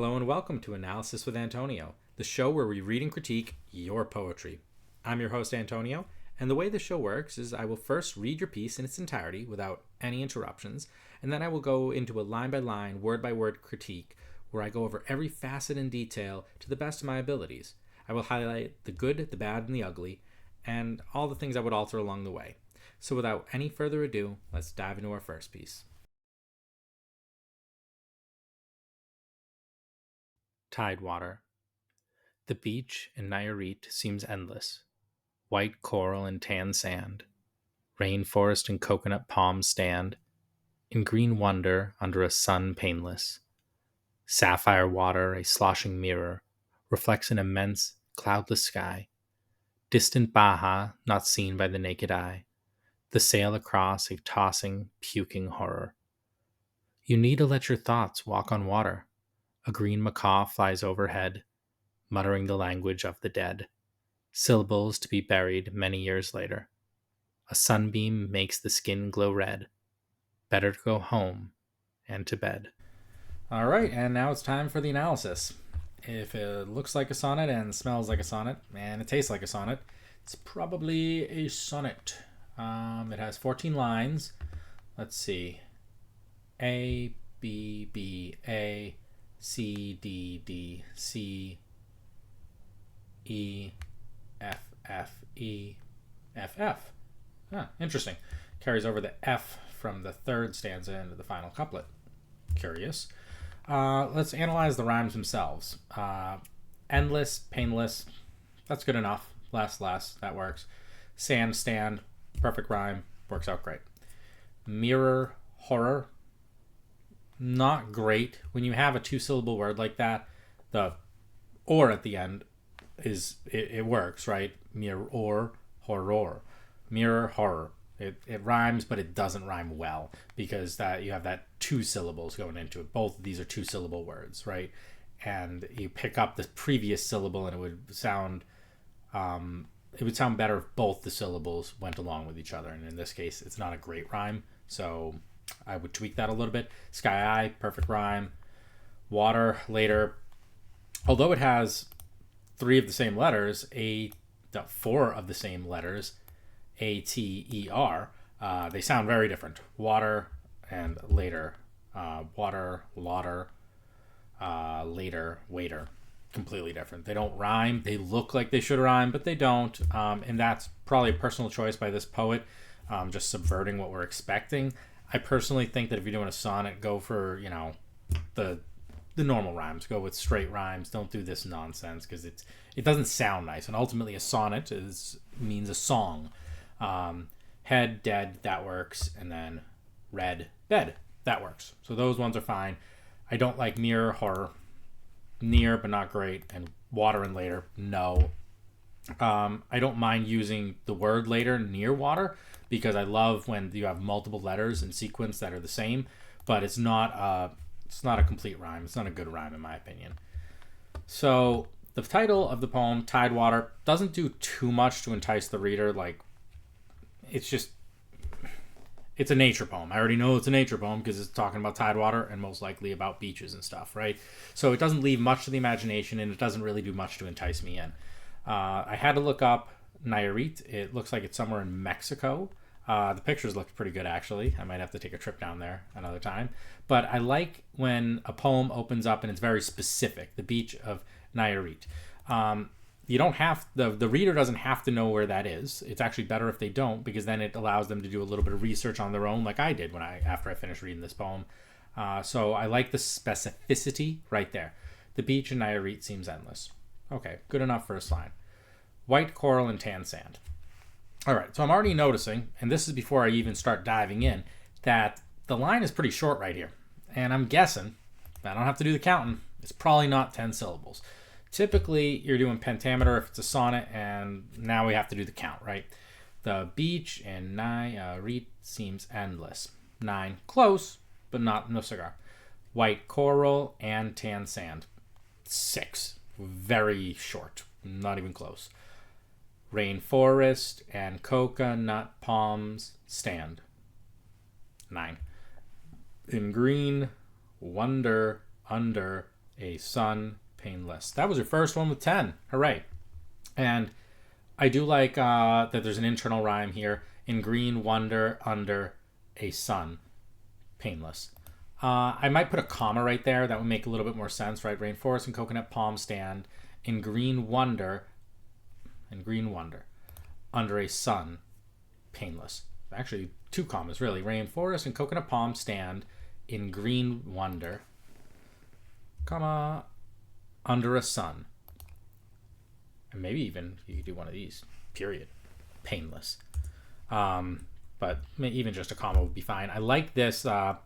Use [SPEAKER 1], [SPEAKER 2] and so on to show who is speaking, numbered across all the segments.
[SPEAKER 1] Hello and welcome to Analysis with Antonio, the show where we read and critique your poetry. I'm your host, Antonio, and the way the show works is I will first read your piece in its entirety without any interruptions, and then I will go into a line-by-line, word-by-word critique where I go over every facet and detail to the best of my abilities. I will highlight the good, the bad, and the ugly, and all the things I would alter along the way. So without any further ado, let's dive into our first piece. Tidewater. The beach in Nayarit seems endless. White coral and tan sand. Rainforest and coconut palms stand in green wonder under a sun painless. Sapphire water, a sloshing mirror, reflects an immense, cloudless sky. Distant Baja, not seen by the naked eye. The sail across a tossing, puking horror. You need to let your thoughts walk on water. A green macaw flies overhead, muttering the language of the dead. Syllables to be buried many years later. A sunbeam makes the skin glow red. Better to go home and to bed. All right, and now it's time for the analysis. If it looks like a sonnet and smells like a sonnet and it tastes like a sonnet, it's probably a sonnet. It has 14 lines. Let's see. A, B, B, A, C, D, D, C, E, F, F, E, F, F. Interesting. Carries over the F from the third stanza into the final couplet. Curious. Let's analyze the rhymes themselves. Endless, painless, that's good enough. Less, that works. Sand, stand, perfect rhyme, works out great. Mirror, horror, not great. When you have a two-syllable word like that, the or at the end it works, right? Mirror, horror. Mirror, horror. It rhymes, but it doesn't rhyme well because that you have that two syllables going into it. Both of these are two-syllable words, right? And you pick up the previous syllable, and it would sound better if both the syllables went along with each other. And in this case, it's not a great rhyme, so I would tweak that a little bit. Sky eye, perfect rhyme. Water, later. Although it has three of the same letters, four of the same letters, A-T-E-R, they sound very different. Water and later. Water, lauder, later, waiter. Completely different. They don't rhyme. They look like they should rhyme, but they don't. And that's probably a personal choice by this poet, just subverting what we're expecting. I personally think that if you're doing a sonnet, go for, the normal rhymes. Go with straight rhymes. Don't do this nonsense because it doesn't sound nice. And ultimately, a sonnet means a song. Head, dead, that works. And then red, bed, that works. So those ones are fine. I don't like mirror, horror. Near, but not great. And water and later, no. I don't mind using the word later, near water, because I love when you have multiple letters in sequence that are the same, but it's not a complete rhyme. It's not a good rhyme in my opinion. So the title of the poem, Tidewater, doesn't do too much to entice the reader. Like, it's a nature poem. I already know it's a nature poem because it's talking about tidewater and most likely about beaches and stuff, right? So it doesn't leave much to the imagination, and it doesn't really do much to entice me in. I had to look up Nayarit. It looks like it's somewhere in Mexico. The pictures look pretty good, actually. I might have to take a trip down there another time. But I like when a poem opens up and it's very specific. The beach of Nayarit. You don't have the reader doesn't have to know where that is. It's actually better if they don't, because then it allows them to do a little bit of research on their own, like I did after I finished reading this poem. So I like the specificity right there. The beach in Nayarit seems endless. Okay, good enough for a sign. White coral and tan sand. All right, so I'm already noticing, and this is before I even start diving in, that the line is pretty short right here. And I'm guessing, I don't have to do the counting, it's probably not 10 syllables. Typically, you're doing pentameter if it's a sonnet, and now we have to do the count, right? The beach in Nayarit seems endless. 9, close, but no cigar. White coral and tan sand. 6, very short, not even close. Rainforest and coconut palms stand. 9. In green, wonder under a sun, painless. That was your first one with 10. Hooray. And I do like that there's an internal rhyme here. In green wonder under a sun, painless. I might put a comma right there. That would make a little bit more sense, right? Rainforest and coconut palm stand in green wonder, under a sun, painless. Actually, 2 commas, really. Rainforest and coconut palm stand in green wonder, comma, under a sun. And maybe even you could do one of these, period, painless. But even just a comma would be fine. I like this, the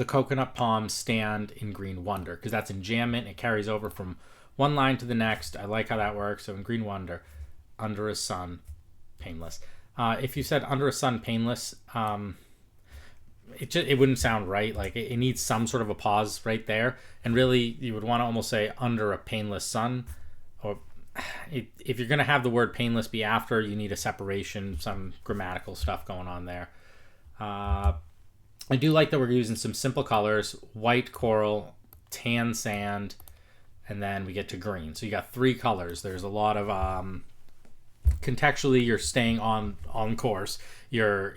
[SPEAKER 1] coconut palm stand in green wonder, because that's enjambment. It carries over from one line to the next. I like how that works. So in green wonder, under a sun, painless. If you said under a sun, painless, it wouldn't sound right. Like it needs some sort of a pause right there. And really, you would want to almost say under a painless sun. Or if you're going to have the word painless be after, you need a separation, some grammatical stuff going on there. I do like that we're using some simple colors: white coral, tan sand, and then we get to green. So you got 3 colors. There's a lot of contextually, you're staying on course. You're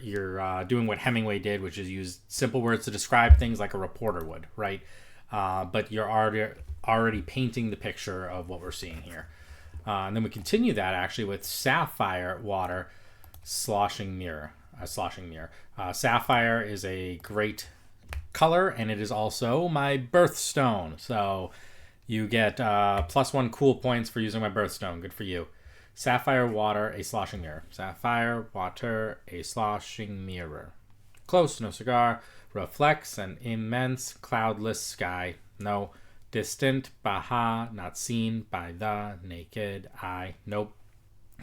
[SPEAKER 1] doing what Hemingway did, which is use simple words to describe things like a reporter would, right? But you're already painting the picture of what we're seeing here. And then we continue that actually with sapphire water, sloshing mirror. Sapphire is a great color, and it is also my birthstone. So you get +1 cool points for using my birthstone. Good for you. Sapphire water, a sloshing mirror. Sapphire water, a sloshing mirror. Close, no cigar. Reflects an immense cloudless sky. No. Distant, Baja, not seen by the naked eye. Nope.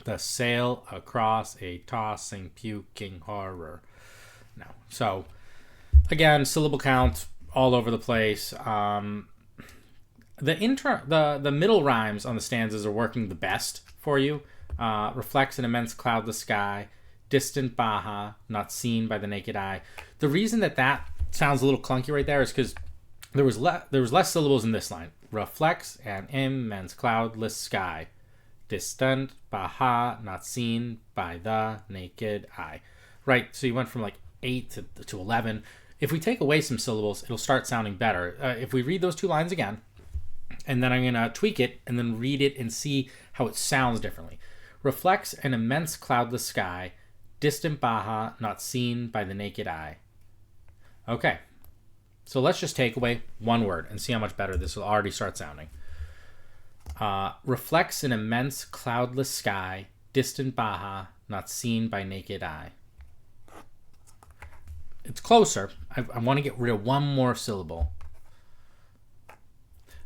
[SPEAKER 1] The sail across a tossing, puking horror. No. So, again, syllable count all over the place. The middle rhymes on the stanzas are working the best for you. Reflects an immense cloudless sky. Distant Baja, not seen by the naked eye. The reason that sounds a little clunky right there is because there was less syllables in this line. Reflects an immense cloudless sky. Distant Baja, not seen by the naked eye. Right, so you went from like 8 to 11. If we take away some syllables, it'll start sounding better. If we read those 2 lines again, and then I'm going to tweak it and then read it and see how it sounds differently. Reflects an immense cloudless sky. Distant Baja, not seen by the naked eye. Okay. So let's just take away 1 word and see how much better this will already start sounding. Reflects an immense cloudless sky, distant Baja, not seen by naked eye. It's closer. I want to get rid of 1 more syllable.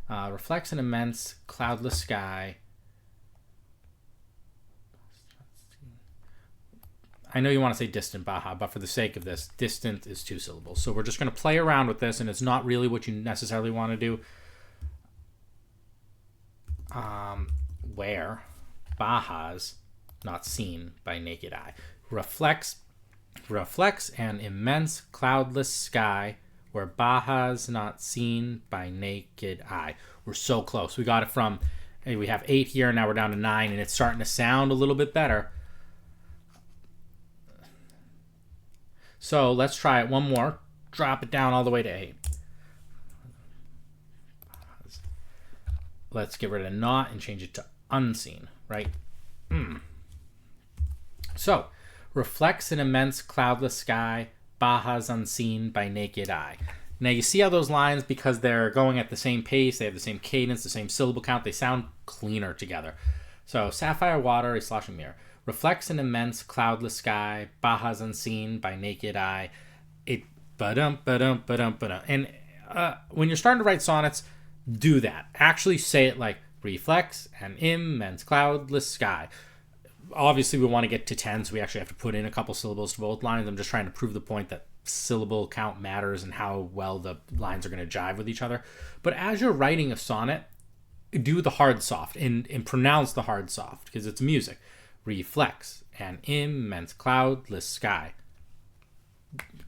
[SPEAKER 1] Reflects an immense cloudless sky. I know you want to say distant Baja, but for the sake of this, distant is 2 syllables. So we're just going to play around with this, and it's not really what you necessarily want to do. Where Baja's not seen by naked eye. Reflects an immense cloudless sky where Baja's not seen by naked eye. We're so close. We got it from, we have 8 here, now we're down to 9, and it's starting to sound a little bit better. So let's try it 1 more. Drop it down all the way to 8. Let's get rid of not and change it to unseen, right? So, reflects an immense cloudless sky, Baja's unseen by naked eye. Now you see how those lines, because they're going at the same pace, they have the same cadence, the same syllable count, they sound cleaner together. So, sapphire water, a sloshing mirror. Reflects an immense cloudless sky, Baja's unseen by naked eye. It ba-dum, ba-dum, ba-dum, ba-dum. And when you're starting to write sonnets, do that. Actually say it like reflects an immense cloudless sky. Obviously, we want to get to 10, so we actually have to put in a couple syllables to both lines. I'm just trying to prove the point that syllable count matters and how well the lines are going to jive with each other. But as you're writing a sonnet, do the hard soft and pronounce the hard soft because it's music. Reflects an immense cloudless sky.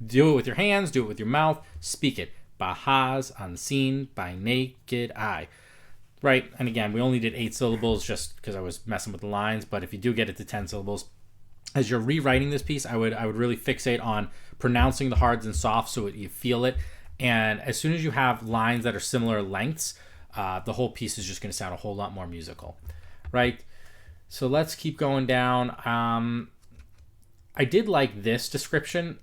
[SPEAKER 1] Do it with your hands, do it with your mouth, speak it. bahas, unseen by naked eye. Right, and again, we only did 8 syllables just because I was messing with the lines, but if you do get it to 10 syllables, as you're rewriting this piece, I would really fixate on pronouncing the hards and softs so you feel it. And as soon as you have lines that are similar lengths, the whole piece is just going to sound a whole lot more musical, right? So let's keep going down. I did like this description.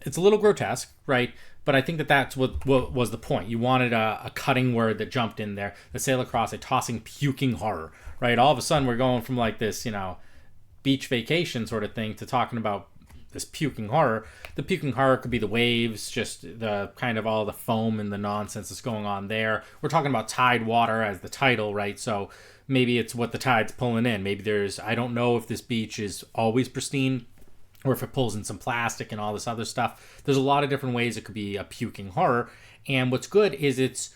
[SPEAKER 1] It's a little grotesque, right? But I think that's what was the point. You wanted a cutting word that jumped in there that sail across a tossing, puking horror, right? All of a sudden, we're going from like this, beach vacation sort of thing to talking about this puking horror. The puking horror could be the waves, just the kind of all the foam and the nonsense that's going on there. We're talking about tide water as the title, right? So maybe it's what the tide's pulling in. Maybe I don't know if this beach is always pristine or if it pulls in some plastic and all this other stuff. There's a lot of different ways it could be a puking horror. And what's good is it's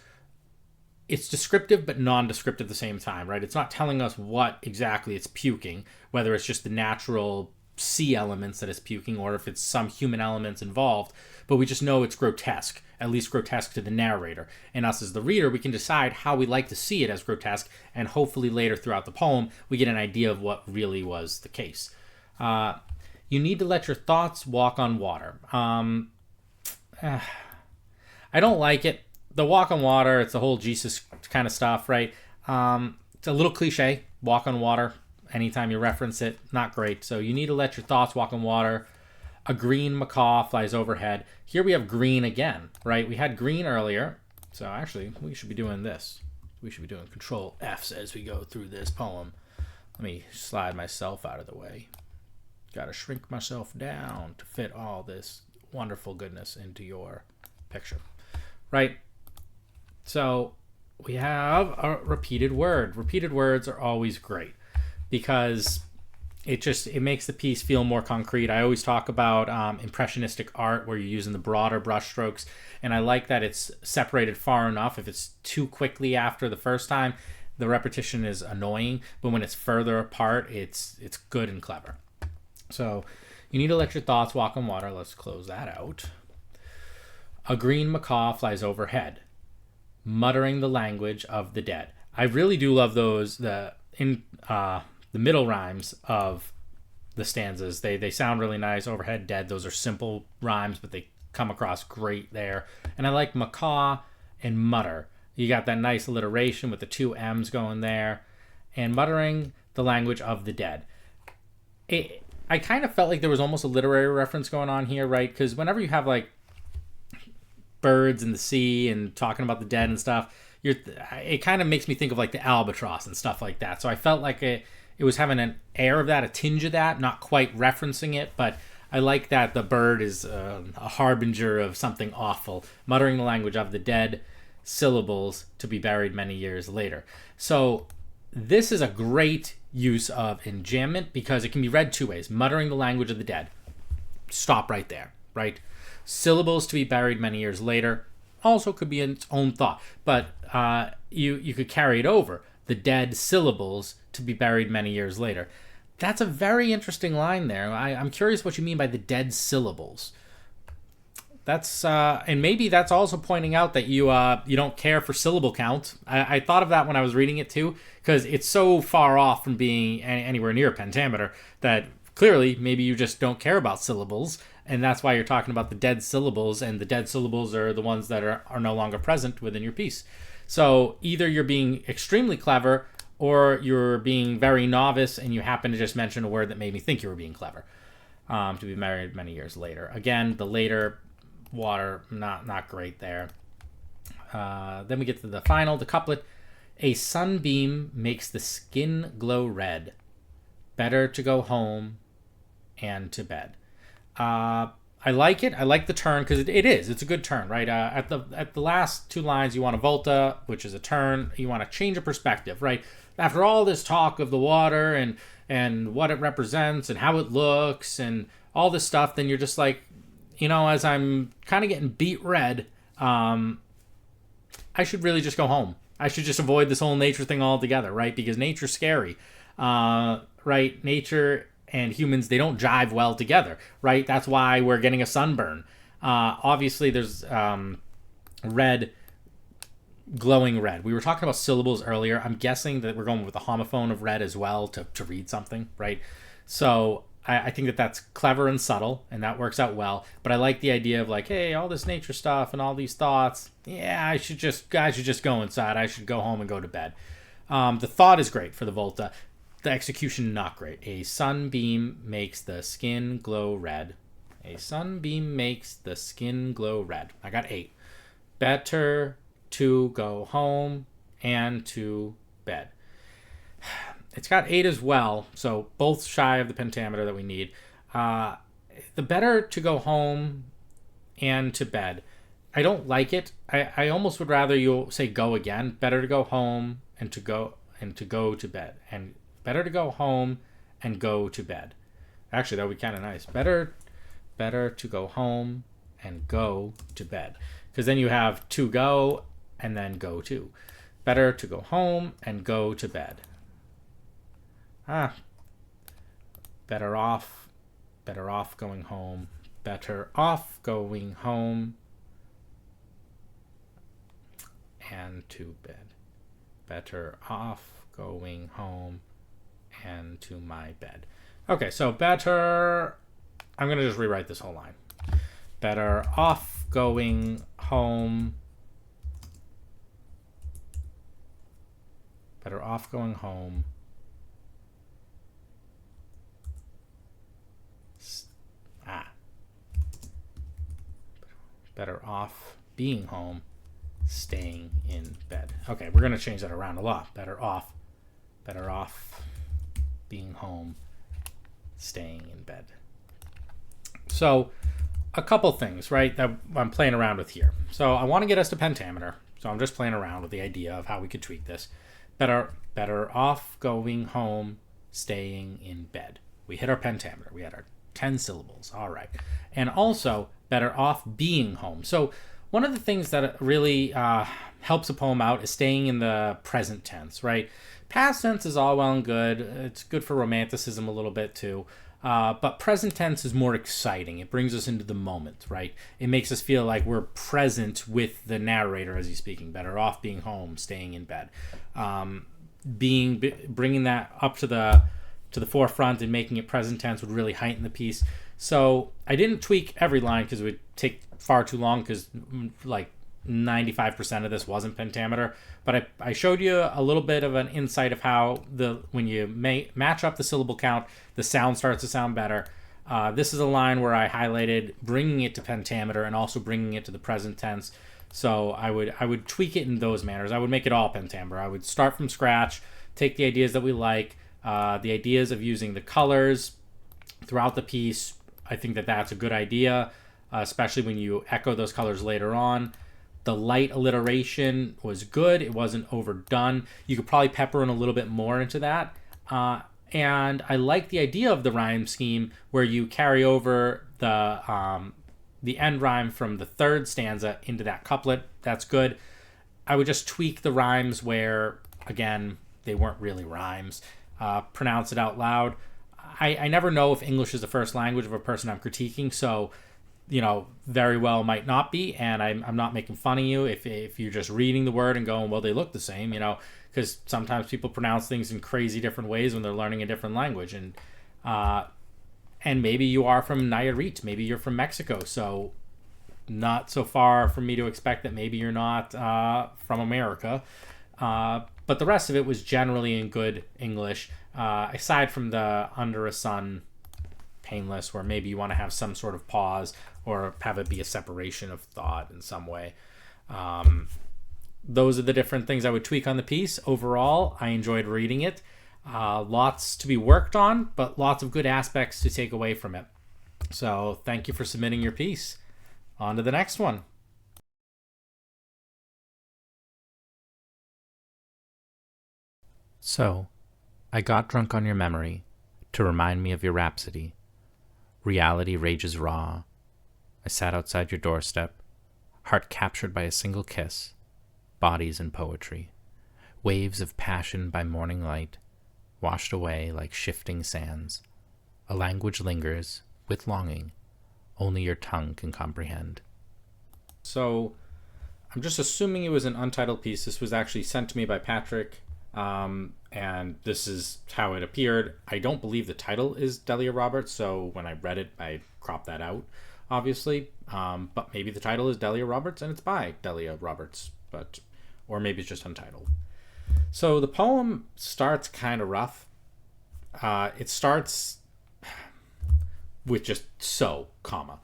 [SPEAKER 1] descriptive but non-descriptive at the same time, right? It's not telling us what exactly it's puking, whether it's just the natural sea elements that it's puking or if it's some human elements involved, but we just know it's grotesque, at least grotesque to the narrator. And us as the reader, we can decide how we like to see it as grotesque, and hopefully later throughout the poem, we get an idea of what really was the case. You need to let your thoughts walk on water. I don't like it. The walk on water, it's the whole Jesus kind of stuff, right? It's a little cliche, walk on water. Anytime you reference it, not great. So you need to let your thoughts walk on water. A green macaw flies overhead. Here we have green again, right? We had green earlier. So actually, we should be doing this. We should be doing Control Fs as we go through this poem. Let me slide myself out of the way. Got to shrink myself down to fit all this wonderful goodness into your picture, right? So we have a repeated word. Repeated words are always great because it makes the piece feel more concrete. I always talk about impressionistic art where you're using the broader brush strokes, and I like that it's separated far enough. If it's too quickly after the first time, the repetition is annoying, but when it's further apart, it's good and clever. So you need to let your thoughts walk on water. Let's close that out. A green macaw flies overhead, muttering the language of the dead. I really do love those, the middle rhymes of the stanzas. They sound really nice. Overhead, dead. Those are simple rhymes, but they come across great there. And I like macaw and mutter. You got that nice alliteration with the 2 M's going there. And muttering the language of the dead. I kind of felt like there was almost a literary reference going on here, right? Because whenever you have like birds in the sea and talking about the dead and stuff, it kind of makes me think of like the albatross and stuff like that. So I felt like it was having an air of that, a tinge of that, not quite referencing it, but I like that the bird is a harbinger of something awful, muttering the language of the dead, syllables to be buried many years later. So this is a great use of enjambment because it can be read 2 ways. Muttering the language of the dead. Stop right there, right? Syllables to be buried many years later also could be in its own thought, but you could carry it over. The dead syllables to be buried many years later. That's a very interesting line there. I'm curious what you mean by the dead syllables. That's and maybe that's also pointing out that you don't care for syllable count. I thought of that when I was reading it too, because it's so far off from being anywhere near pentameter that clearly maybe you just don't care about syllables, and that's why you're talking about the dead syllables, and the dead syllables are the ones that are no longer present within your piece. So either you're being extremely clever or you're being very novice and you happen to just mention a word that made me think you were being clever. To be married many years later. Again, the later water, not great there. Then we get to the final, the couplet. A sunbeam makes the skin glow red. Better to go home and to bed. I like it. I like the turn because it's a good turn, right? At the last 2 lines, you want a volta, which is a turn. You want to change of perspective, right? After all this talk of the water and what it represents and how it looks and all this stuff, then you're just like, as I'm kind of getting beat red, I should really just go home. I should just avoid this whole nature thing altogether, right? Because nature's scary, right? Nature and humans, they don't jive well together, right? That's why we're getting a sunburn. Obviously, there's red, glowing red. We were talking about syllables earlier. I'm guessing that we're going with the homophone of red as well to read something, right? So I think that that's clever and subtle, and that works out well. But I like the idea of like, hey, all this nature stuff and all these thoughts. Yeah, I should just go inside. I should go home and go to bed. The thought is great for the Volta. The execution, not great. A sunbeam makes the skin glow red. A sunbeam makes the skin glow red. I got 8. Better to go home and to bed. It's got 8 as well, so both shy of the pentameter that we need. The better to go home and to bed. I don't like it. I almost would rather you say go again. Better to go home and to go to bed. And better to go home and go to bed. Actually, that would be kind of nice. Better to go home and go to bed. Because then you have to go and then go to. Better to go home and go to bed. Better off going home. Better off going home and to bed. Better off going home and to my bed. Okay, so better... I'm going to just rewrite this whole line. Better off going home. Better off going home. Better off being home, staying in bed. Okay, we're going to change that around a lot. Better off being home, staying in bed. So a couple things, right, that I'm playing around with here. So I want to get us to pentameter. So I'm just playing around with the idea of how we could tweak this. Better off going home, staying in bed. We hit our pentameter. We had our 10 syllables. All right. And also, better off being home. So one of the things that really helps a poem out is staying in the present tense, right? Past tense is all well and good. It's good for romanticism a little bit too. But present tense is more exciting. It brings us into the moment, right? It makes us feel like we're present with the narrator as he's speaking. Better off being home, staying in bed. Bringing that up to the forefront and making it present tense would really heighten the piece. So I didn't tweak every line because it would take far too long, because like 95% of this wasn't pentameter. But I showed you a little bit of an insight of how when you match up the syllable count, the sound starts to sound better. This is a line where I highlighted bringing it to pentameter and also bringing it to the present tense. So I would tweak it in those manners. I would make it all pentameter. I would start from scratch, take the ideas that we like, the ideas of using the colors throughout the piece. I think that that's a good idea, especially when you echo those colors later on. The light alliteration was good. It wasn't overdone. You could probably pepper in a little bit more into that. And I like the idea of the rhyme scheme where you carry over the end rhyme from the third stanza into that couplet. That's good. I would just tweak the rhymes where, again, they weren't really rhymes. Pronounce it out loud. I never know if English is the first language of a person I'm critiquing, so very well might not be, and I'm not making fun of you if you're just reading the word and going, well, they look the same, because sometimes people pronounce things in crazy different ways when they're learning a different language, and maybe you are from Nayarit, maybe you're from Mexico, so not so far for me to expect that maybe you're not from America, but the rest of it was generally in good English, aside from the under a sun painless, where maybe you want to have some sort of pause or have it be a separation of thought in some way. Those are the different things I would tweak on the piece. Overall, I enjoyed reading it. Lots to be worked on, but lots of good aspects to take away from it. So thank you for submitting your piece. On to the next one. So, I got drunk on your memory to remind me of your rhapsody. Reality rages raw. I sat outside your doorstep, heart captured by a single kiss, bodies in poetry, waves of passion by morning light, washed away like shifting sands. A language lingers, with longing, only your tongue can comprehend. So, I'm just assuming it was an untitled piece. This was actually sent to me by Patrick, and this is how it appeared. I don't believe the title is Delia Roberts, so when I read it, I cropped that out, obviously. But maybe the title is Delia Roberts, and it's by Delia Roberts, or maybe it's just untitled. So the poem starts kind of rough. It starts with just so, comma.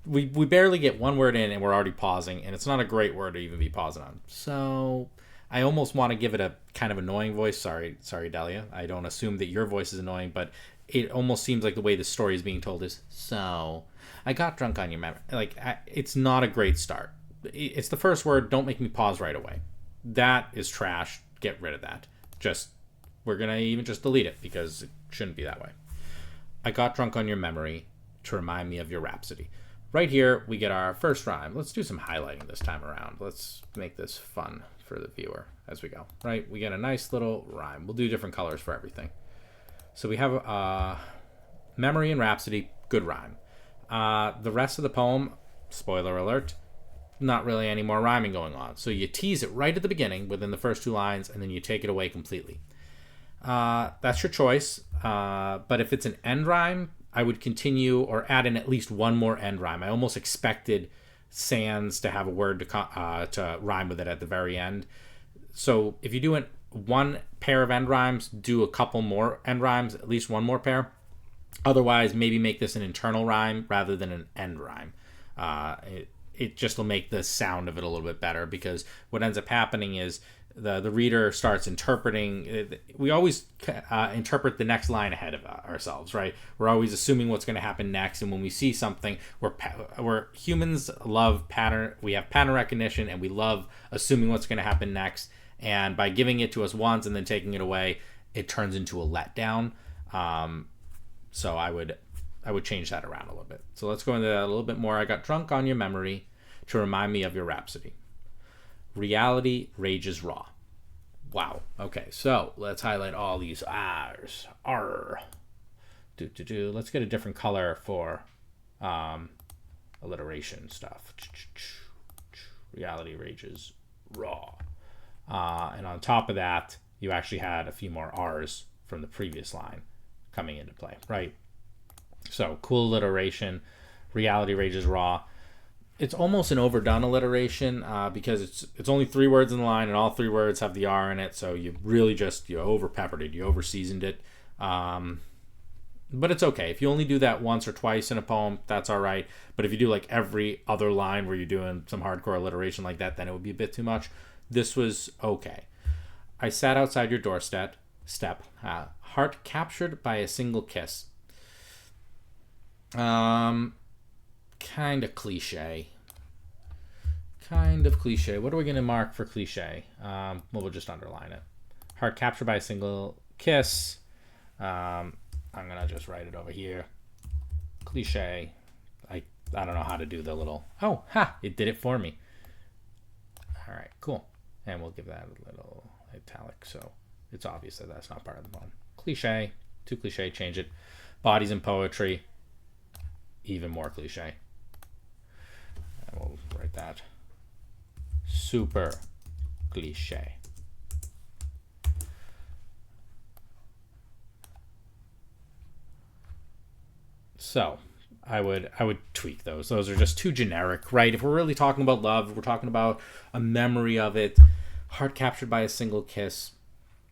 [SPEAKER 1] We barely get one word in and we're already pausing, and it's not a great word to even be pausing on. So I almost want to give it a kind of annoying voice. Sorry, Delia. I don't assume that your voice is annoying, but it almost seems like the way the story is being told is, so I got drunk on your memory. It's not a great start. It's the first word. Don't make me pause right away. That is trash. Get rid of that. We're going to even just delete it because it shouldn't be that way. I got drunk on your memory to remind me of your rhapsody. Right here, we get our first rhyme. Let's do some highlighting this time around. Let's make this fun for the viewer as we go. Right? We get a nice little rhyme. We'll do different colors for everything. So we have memory and rhapsody, good rhyme. The rest of the poem, spoiler alert, not really any more rhyming going on. So you tease it right at the beginning within the first two lines, and then you take it away completely. That's your choice. But if it's an end rhyme, I would continue or add in at least one more end rhyme. I almost expected sans to have a word to rhyme with it at the very end. So if you do one pair of end rhymes, do a couple more end rhymes, at least one more pair. Otherwise, maybe make this an internal rhyme rather than an end rhyme. It just will make the sound of it a little bit better, because what ends up happening is the reader starts interpreting. We always interpret the next line ahead of ourselves, right? We're always assuming what's going to happen next, and when we see something, we're humans love pattern. We have pattern recognition, and we love assuming what's going to happen next. And by giving it to us once and then taking it away, it turns into a letdown. So I would change that around a little bit. So let's go into that a little bit more. I got drunk on your memory to remind me of your rhapsody. Reality rages raw. Wow. Okay, so let's highlight all these R's. R. Let's get a different color for alliteration stuff. Reality rages raw. And on top of that, you actually had a few more R's from the previous line coming into play, right? So cool alliteration. Reality rages raw. It's almost an overdone alliteration because it's only 3 words in the line, and all 3 words have the R in it. So you really you over peppered it, you over seasoned it. But it's okay if you only do that once or twice in a poem. That's all right. But if you do like every other line where you're doing some hardcore alliteration like that, then it would be a bit too much. This was okay. I sat outside your doorstep. Heart captured by a single kiss. Kind of cliche. What are we going to mark for cliche? We'll just underline it. Heart captured by a single kiss. I'm going to just write it over here. Cliche. I don't know how to do the little... Oh, it did it for me. All right, cool. And we'll give that a little italic, so it's obvious that that's not part of the poem. Cliche. Too cliche, change it. Bodies in poetry. Even more cliche. And we'll write that. Super cliche. So I would tweak those. Those are just too generic, right? If we're really talking about love, we're talking about a memory of it, heart captured by a single kiss.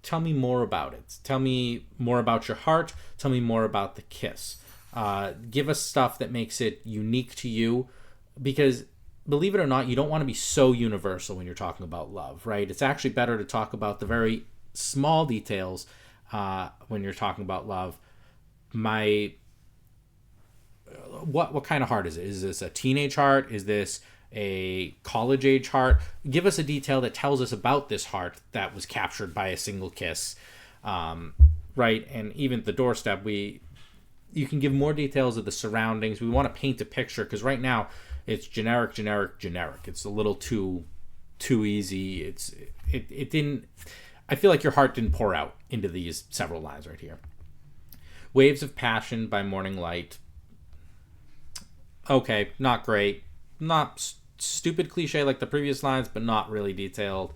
[SPEAKER 1] Tell me more about it. Tell me more about your heart. Tell me more about the kiss. Give us stuff that makes it unique to you, because believe it or not, you don't want to be so universal when you're talking about love, right? It's actually better to talk about the very small details when you're talking about love. What kind of heart is it? Is this a teenage heart? Is this a college age heart? Give us a detail that tells us about this heart that was captured by a single kiss, right? And even at the doorstep, you can give more details of the surroundings. We want to paint a picture, because right now it's generic. It's a little too easy. It didn't. I feel like your heart didn't pour out into these several lines right here. Waves of passion by morning light. Okay, not great. Not stupid cliche like the previous lines, but not really detailed.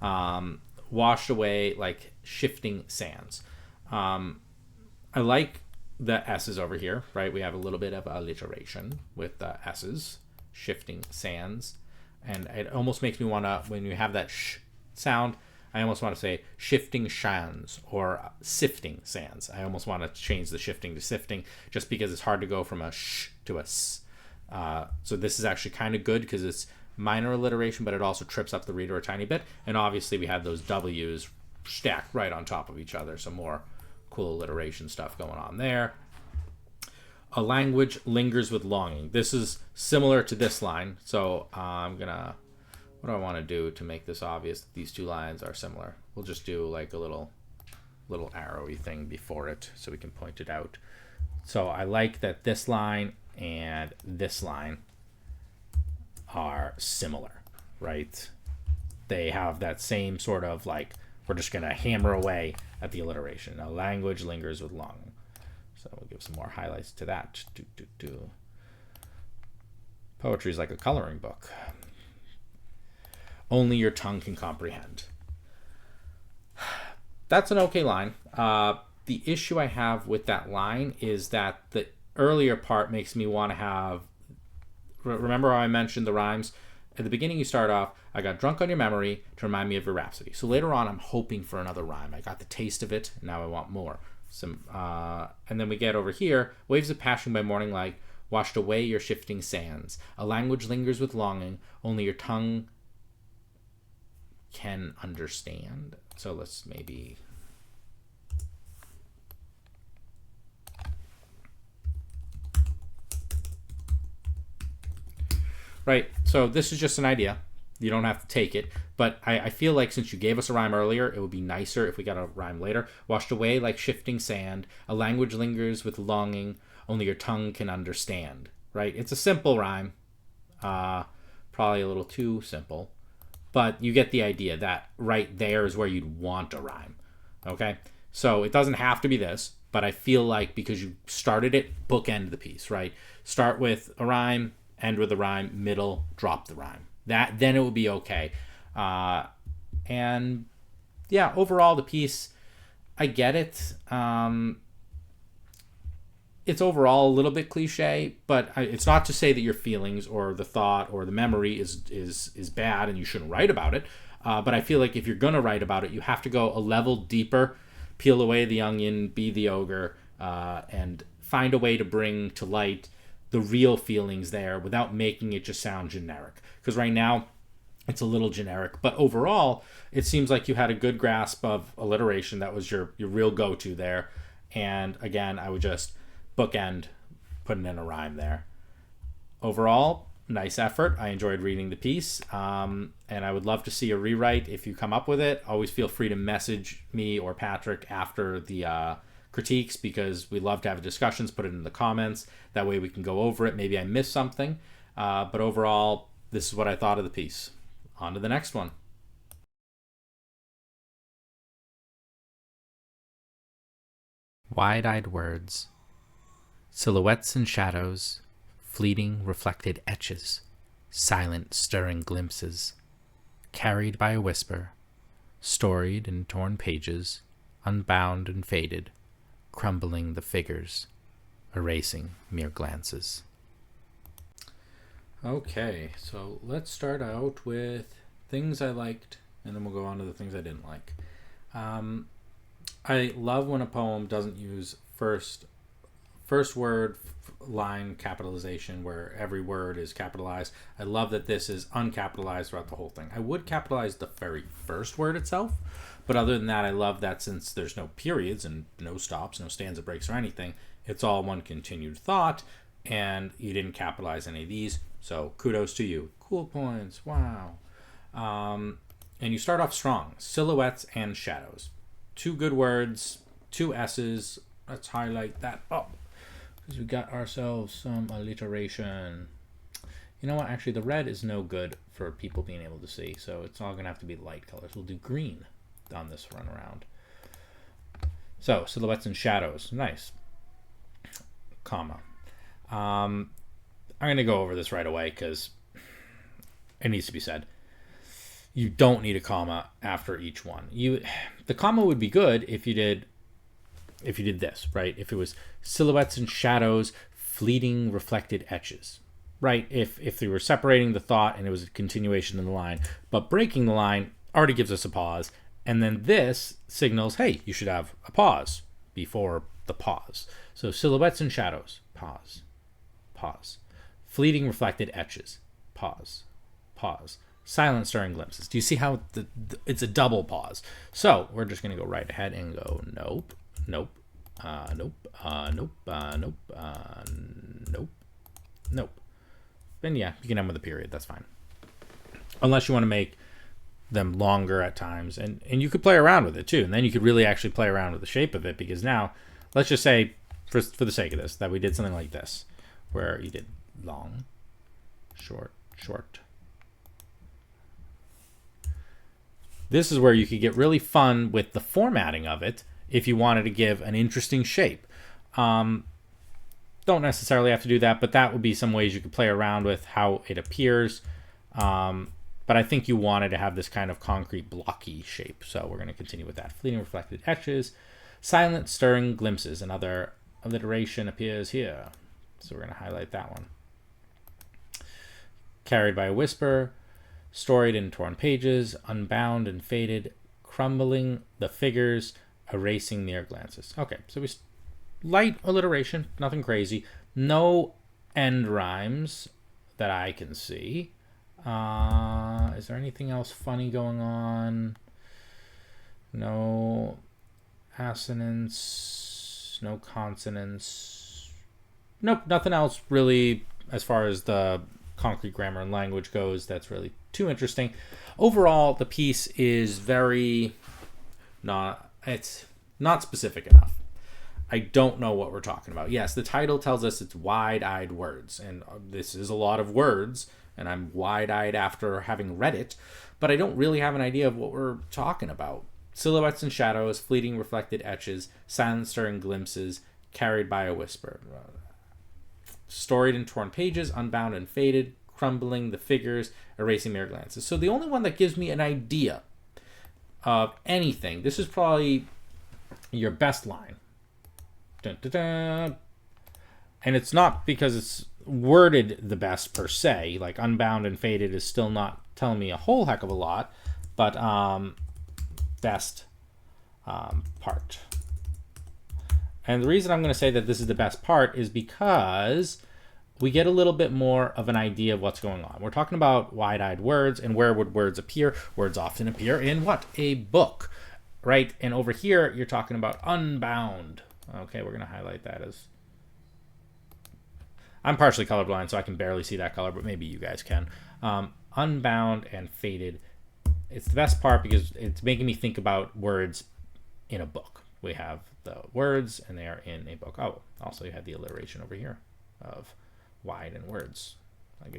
[SPEAKER 1] Washed away like shifting sands. I like the S's over here, right? We have a little bit of alliteration with the S's, shifting sands. And it almost makes me want to, when you have that sh sound, I almost want to say shifting shands or sifting sands. I almost want to change the shifting to sifting just because it's hard to go from a sh to a s. So this is actually kind of good because it's minor alliteration, but it also trips up the reader a tiny bit. And obviously we had those W's stacked right on top of each other. Some more cool alliteration stuff going on there. A language lingers with longing. This is similar to this line. So I'm going to, what do I want to do to make this obvious that these two lines are similar? We'll just do like a little arrowy thing before it so we can point it out. So I like that this line and this line are similar, right? They have that same sort of like, we're just going to hammer away at the alliteration. A language lingers with longing. So we'll give some more highlights to that. Poetry is like a coloring book. Only your tongue can comprehend. That's an okay line. The issue I have with that line is that the earlier part makes me want to have, remember how I mentioned the rhymes? At the beginning you start off, I got drunk on your memory to remind me of your rhapsody. So later on I'm hoping for another rhyme. I got the taste of it, now I want more. And then we get over here, waves of passion by morning light, washed away your shifting sands. A language lingers with longing, only your tongue can understand. So let's maybe... Right, so this is just an idea. You don't have to take it, but I feel like since you gave us a rhyme earlier, it would be nicer if we got a rhyme later. Washed away like shifting sand, a language lingers with longing, only your tongue can understand. Right, it's a simple rhyme, probably a little too simple, but you get the idea that right there is where you'd want a rhyme. Okay, so it doesn't have to be this, but I feel like because you started it, bookend the piece, right? Start with a rhyme, end with a rhyme, middle, drop the rhyme. Then it would be okay. And yeah, overall the piece, I get it. It's overall a little bit cliche, but it's not to say that your feelings or the thought or the memory is bad and you shouldn't write about it. But I feel like if you're gonna write about it, you have to go a level deeper, peel away the onion, be the ogre, and find a way to bring to light the real feelings there without making it just sound generic. Because right now it's a little generic, but overall it seems like you had a good grasp of alliteration. That was your real go-to there. And again, I would just bookend putting in a rhyme there. Overall, nice effort. I enjoyed reading the piece, and I would love to see a rewrite if you come up with it. Always feel free to message me or Patrick after the critiques, because we love to have discussions. Put it in the comments, that way we can go over it. Maybe I missed something, but overall this is what I thought of the piece. On to the next one. Wide-eyed words, silhouettes and shadows, fleeting reflected etches, silent stirring glimpses, carried by a whisper, storied in torn pages, unbound and faded, crumbling the figures, erasing mere glances. Okay, so let's start out with things I liked, and then we'll go on to the things I didn't like. I love when a poem doesn't use first word line capitalization where every word is capitalized. I love that this is uncapitalized throughout the whole thing. I would capitalize the very first word itself, but other than that, I love that since there's no periods and no stops, no stanza breaks or anything, it's all one continued thought, and you didn't capitalize any of these, so kudos to you. Cool points, wow. And you start off strong, silhouettes and shadows. Two good words, two S's. Let's highlight that up because we got ourselves some alliteration. You know what? Actually, the red is no good for people being able to see, so it's all going to have to be light colors. We'll do green on this run around. So, silhouettes and shadows. Nice. Comma. I'm going to go over this right away because it needs to be said, you don't need a comma after each one. The comma would be good if you did this, right? If it was silhouettes and shadows, fleeting reflected etches, right? If they were separating the thought and it was a continuation in the line, but breaking the line already gives us a pause. And then this signals, hey, you should have a pause before the pause. So silhouettes and shadows, pause, pause. Fleeting reflected etches, pause, pause. Silent stirring glimpses. Do you see how it's a double pause? So we're just going to go right ahead and go nope, nope, nope, nope, nope, nope, nope. Then yeah, you can end with a period. That's fine. Unless you want to make them longer at times, and you could play around with it too, and then you could really actually play around with the shape of it, because now let's just say for the sake of this that we did something like this, where you did long, short, short. This is where you could get really fun with the formatting of it if you wanted to give an interesting shape. Don't necessarily have to do that, but that would be some ways you could play around with how it appears. But I think you wanted to have this kind of concrete blocky shape. So we're going to continue with that. Fleeting reflected etches, silent stirring glimpses. Another alliteration appears here. So we're going to highlight that one. Carried by a whisper, storied in torn pages, unbound and faded, crumbling the figures, erasing near glances. Okay, so we light alliteration, nothing crazy. No end rhymes that I can see. Is there anything else funny going on? No assonance, no consonants. Nope, nothing else really as far as the concrete grammar and language goes that's really too interesting. Overall, the piece is it's not specific enough. I don't know what we're talking about. Yes, the title tells us it's wide-eyed words, and this is a lot of words, and I'm wide-eyed after having read it, but I don't really have an idea of what we're talking about. Silhouettes and shadows, fleeting reflected etches, silent stirring glimpses, carried by a whisper. Storied in torn pages, unbound and faded, crumbling the figures, erasing mere glances. So the only one that gives me an idea of anything, this is probably your best line. Dun, dun, dun. And it's not because it's worded the best per se, like unbound and faded is still not telling me a whole heck of a lot, but best part. And the reason I'm going to say that this is the best part is because we get a little bit more of an idea of what's going on. We're talking about wide-eyed words, and where would words appear? Words often appear in what? A book, right? And over here, you're talking about unbound. Okay, we're going to highlight that as... I'm partially colorblind, so I can barely see that color, but maybe you guys can. Unbound and faded. It's the best part because it's making me think about words in a book. We have the words, and they are in a book. Oh, also you have the alliteration over here of wide and words. I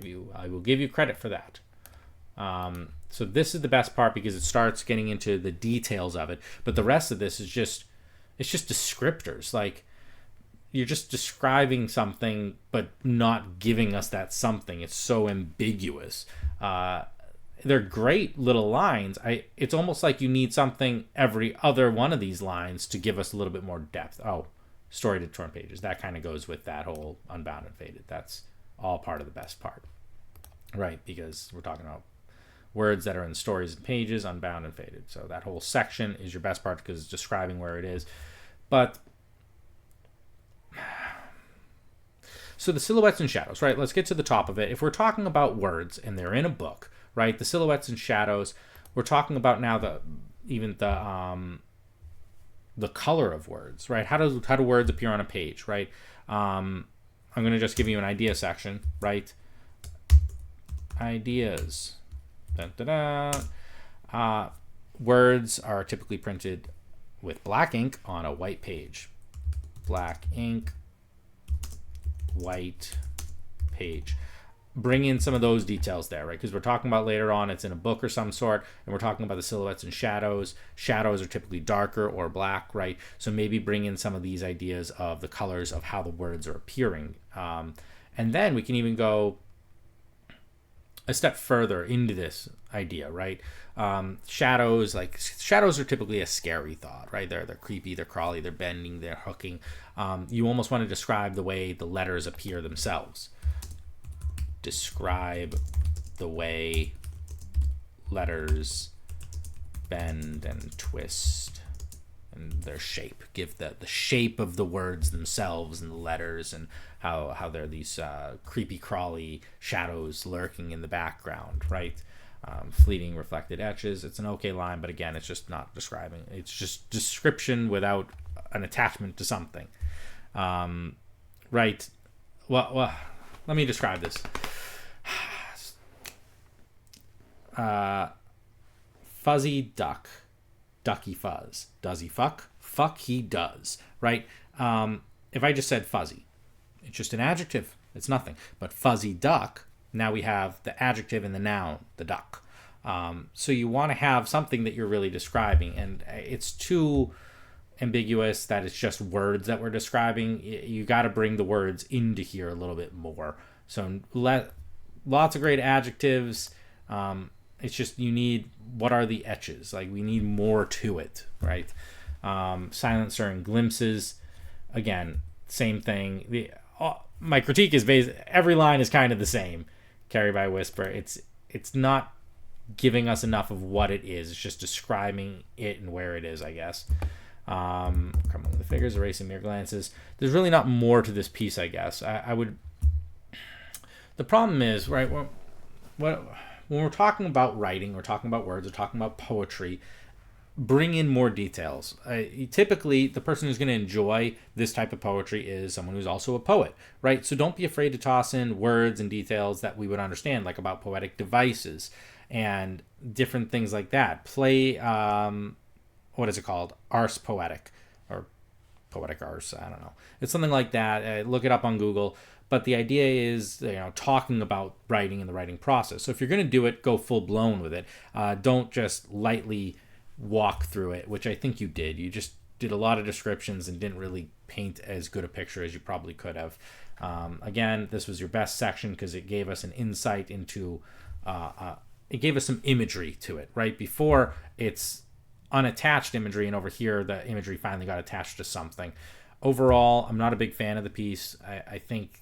[SPEAKER 1] will give you credit for that. So this is the best part because it starts getting into the details of it. But the rest of this is just descriptors. Like, you're just describing something, but not giving us that something. It's so ambiguous. They're great little lines. It's almost like you need something every other one of these lines to give us a little bit more depth. Oh, story to torn pages. That kind of goes with that whole unbound and faded. That's all part of the best part, right? Because we're talking about words that are in stories and pages, unbound and faded. So that whole section is your best part because it's describing where it is. But so the silhouettes and shadows, right? Let's get to the top of it. If we're talking about words and they're in a book, right? The silhouettes and shadows, we're talking about now the color of words, right? How do words appear on a page, right? I'm going to just give you an idea section, right? Ideas. Dun, dun, dun. Words are typically printed with black ink on a white page. Black ink, white page. Bring in some of those details there, right? Because we're talking about later on, it's in a book or some sort, and we're talking about the silhouettes and shadows. Shadows are typically darker or black, right? So maybe bring in some of these ideas of the colors of how the words are appearing. And then we can even go a step further into this idea, right? Shadows are typically a scary thought, right? They're creepy, they're crawly, they're bending, they're hooking. You almost want to describe the way the letters appear themselves. Describe the way letters bend and twist and their shape. Give the shape of the words themselves and the letters, and how they're these creepy crawly shadows lurking in the background, right? Fleeting reflected etches. It's an okay line, but again, it's just not describing. It's just description without an attachment to something, right? Well, let me describe this. Fuzzy duck, ducky fuzz. Does he fuck? Fuck he does, right? If I just said fuzzy, it's just an adjective. It's nothing. But fuzzy duck, now we have the adjective and the noun, the duck. So you want to have something that you're really describing, and it's too ambiguous that it's just words that we're describing. You got to bring the words into here a little bit more. So lots of great adjectives. It's just you need, what are the etches? Like, we need more to it, right? Silencer and glimpses. Again, same thing. My critique is every line is kind of the same. Carry by whisper. It's not giving us enough of what it is. It's just describing it and where it is, I guess. Crumbling the figures, erasing mere glances. There's really not more to this piece, I guess. I would. The problem is, right, when we're talking about writing, we're talking about words, we're talking about poetry, bring in more details. Typically, the person who's going to enjoy this type of poetry is someone who's also a poet, right? So don't be afraid to toss in words and details that we would understand, like about poetic devices and different things like that. Play, what is it called? Ars poetic, or poetic ars, I don't know. It's something like that. Look it up on Google. But the idea is, talking about writing and the writing process. So if you're going to do it, go full blown with it. Don't just lightly walk through it, which I think you did. You just did a lot of descriptions and didn't really paint as good a picture as you probably could have. Again, this was your best section because it gave us an insight into, it gave us some imagery to it, right? Before, it's unattached imagery, and over here, the imagery finally got attached to something. Overall, I'm not a big fan of the piece. I think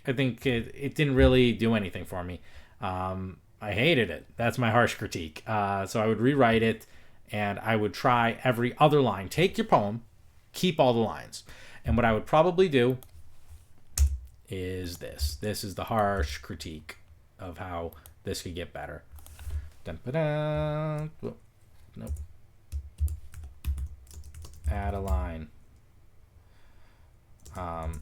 [SPEAKER 1] it didn't really do anything for me. I hated it. That's my harsh critique. So I would rewrite it, and I would try every other line. Take your poem, keep all the lines. And what I would probably do is this. This is the harsh critique of how this could get better. Dun-ba-dun. Nope. Add a line. And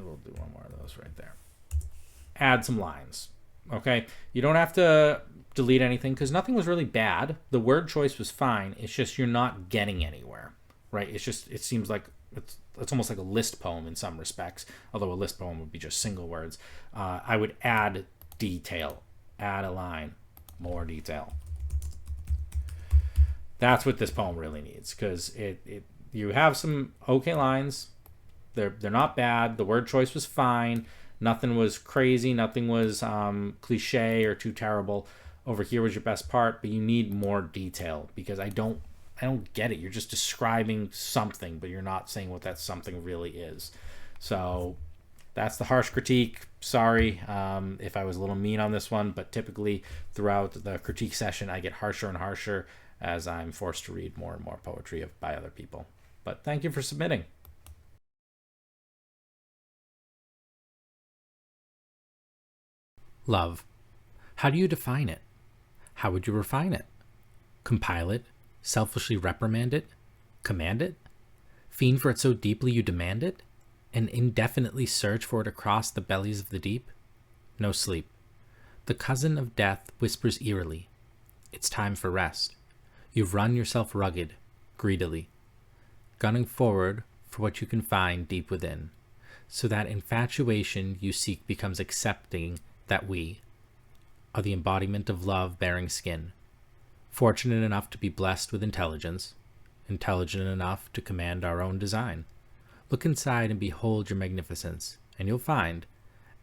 [SPEAKER 1] we'll do one more of those right there. Add some lines. Okay, you don't have to delete anything because nothing was really bad. The word choice was fine. It's just you're not getting anywhere, right? It seems like it's almost like a list poem in some respects, although a list poem would be just single words. I would add detail, add a line, more detail. That's what this poem really needs, because you have some okay lines. They're not bad. The word choice was fine. Nothing was crazy. Nothing was cliche or too terrible. Over here was your best part, but you need more detail, because I don't get it. You're just describing something, but you're not saying what that something really is. So that's the harsh critique. Sorry if I was a little mean on this one, but typically throughout the critique session, I get harsher and harsher as I'm forced to read more and more poetry by other people. But thank you for submitting. Love. How do you define it? How would you refine it? Compile it? Selfishly reprimand it? Command it? Fiend for it so deeply you demand it? And indefinitely search for it across the bellies of the deep? No sleep. The cousin of death whispers eerily, it's time for rest. You've run yourself rugged, greedily, gunning forward for what you can find deep within, so that infatuation you seek becomes accepting that we are the embodiment of love bearing skin, fortunate enough to be blessed with intelligence, intelligent enough to command our own design. Look inside and behold your magnificence, and you'll find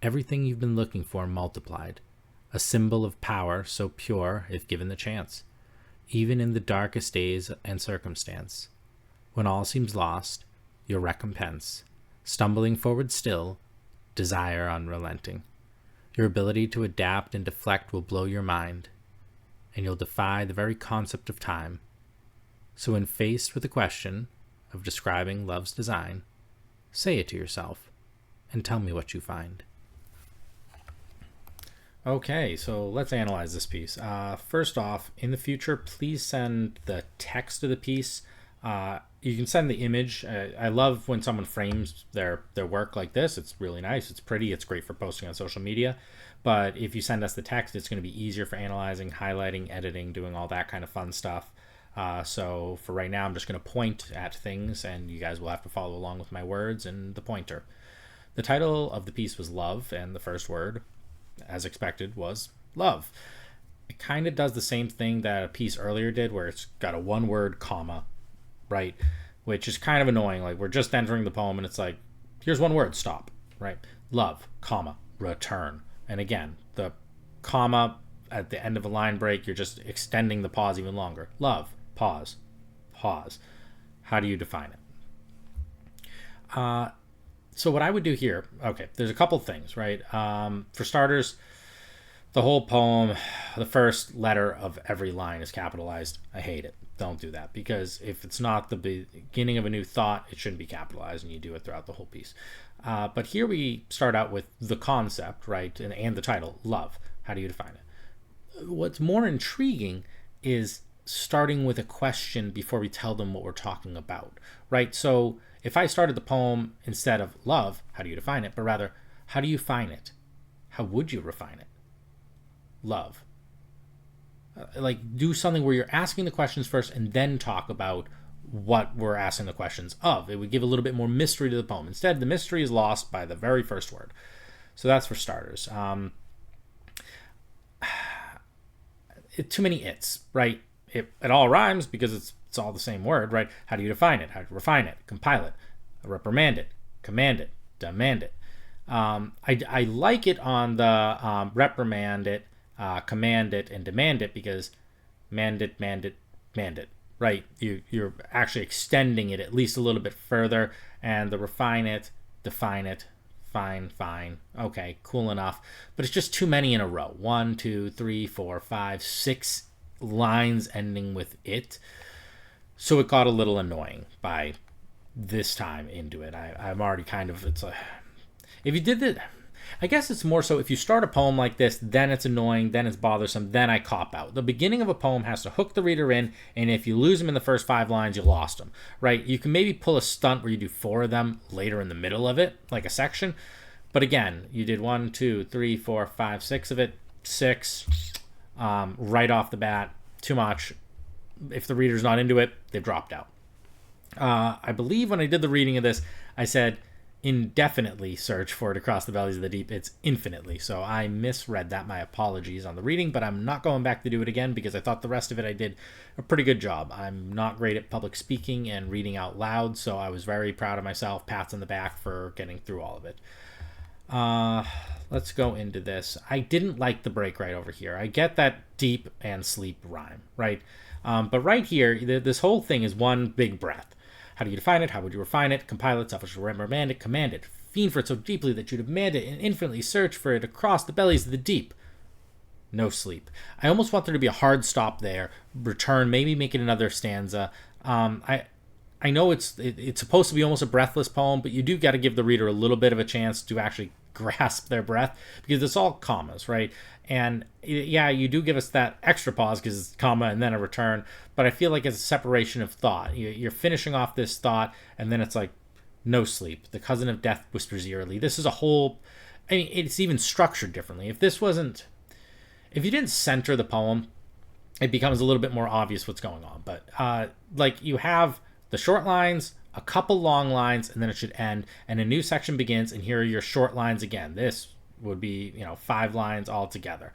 [SPEAKER 1] everything you've been looking for multiplied, a symbol of power so pure if given the chance, even in the darkest days and circumstance. When all seems lost, your recompense, stumbling forward still, desire unrelenting. Your ability to adapt and deflect will blow your mind, and you'll defy the very concept of time. So when faced with the question of describing love's design, say it to yourself and tell me what you find. Okay, so let's analyze this piece. First off, in the future, please send the text of the piece. You can send the image. I love when someone frames their work like this. It's really nice. It's pretty. It's great for posting on social media. But if you send us the text, it's going to be easier for analyzing, highlighting, editing, doing all that kind of fun stuff. So for right now, I'm just going to point at things, and you guys will have to follow along with my words and the pointer. The title of the piece was Love, and the first word, as expected, was love. It kind of does the same thing that a piece earlier did, where it's got a one-word comma, right? Which is kind of annoying. Like, we're just entering the poem, and it's like, here's one word, stop, right? Love, comma, return. And again, the comma at the end of a line break, you're just extending the pause even longer. Love, pause, pause. How do you define it? So what I would do here, okay, there's a couple things, right? For starters, the whole poem, the first letter of every line is capitalized. I hate it. Don't do that, because if it's not the beginning of a new thought, it shouldn't be capitalized, and you do it throughout the whole piece. But here we start out with the concept, right, and the title, love. How do you define it? What's more intriguing is starting with a question before we tell them what we're talking about, right? So if I started the poem instead of love, how do you define it, but rather, how do you find it? How would you refine it? Love. Like, do something where you're asking the questions first and then talk about what we're asking the questions of. It would give a little bit more mystery to the poem. Instead, the mystery is lost by the very first word. So that's for starters. Too many its, right? It all rhymes because it's all the same word, right? How do you define it? How do you refine it? Compile it, reprimand it, command it, demand it. I like it on the reprimand it, command it, and demand it, because mand it, right? You're actually extending it at least a little bit further, and the refine it, define it, fine, okay, cool enough. But it's just too many in a row. 1, 2, 3, 4, 5, 6 lines ending with it. So it got a little annoying by this time into it. I'm already kind of, it's like, if you did that, I guess it's more so if you start a poem like this, then it's annoying, then it's bothersome, then I cop out. The beginning of a poem has to hook the reader in, and if you lose them in the first 5 lines, you lost them, right? You can maybe pull a stunt where you do 4 of them later in the middle of it, like a section. But again, you did 1, 2, 3, 4, 5, 6 of it, 6, right off the bat, too much. If the reader's not into it, they've dropped out. I believe when I did the reading of this, I said indefinitely search for it across the valleys of the deep. It's infinitely. So I misread that. My apologies on the reading, but I'm not going back to do it again because I thought the rest of it I did a pretty good job. I'm not great at public speaking and reading out loud, so I was very proud of myself. Pats on the back for getting through all of it. Let's go into this. I didn't like the break right over here. I get that deep and sleep rhyme, right? But right here, this whole thing is one big breath. How do you define it? How would you refine it? Compile it, selfish, reprimand it, command it. Fiend for it so deeply that you demand it and infinitely search for it across the bellies of the deep. No sleep. I almost want there to be a hard stop there. Return, maybe make it another stanza. I know it's supposed to be almost a breathless poem, but you do got to give the reader a little bit of a chance to actually grasp their breath, because it's all commas, right? And yeah, you do give us that extra pause because it's comma and then a return, but I feel like it's a separation of thought. You're finishing off this thought, and then it's like, no sleep. The cousin of death whispers eerily. This is a whole, I mean, it's even structured differently. If you didn't center the poem, it becomes a little bit more obvious what's going on. But like, you have the short lines, a couple long lines, and then it should end, and a new section begins, and here are your short lines again. This would be 5 lines all together.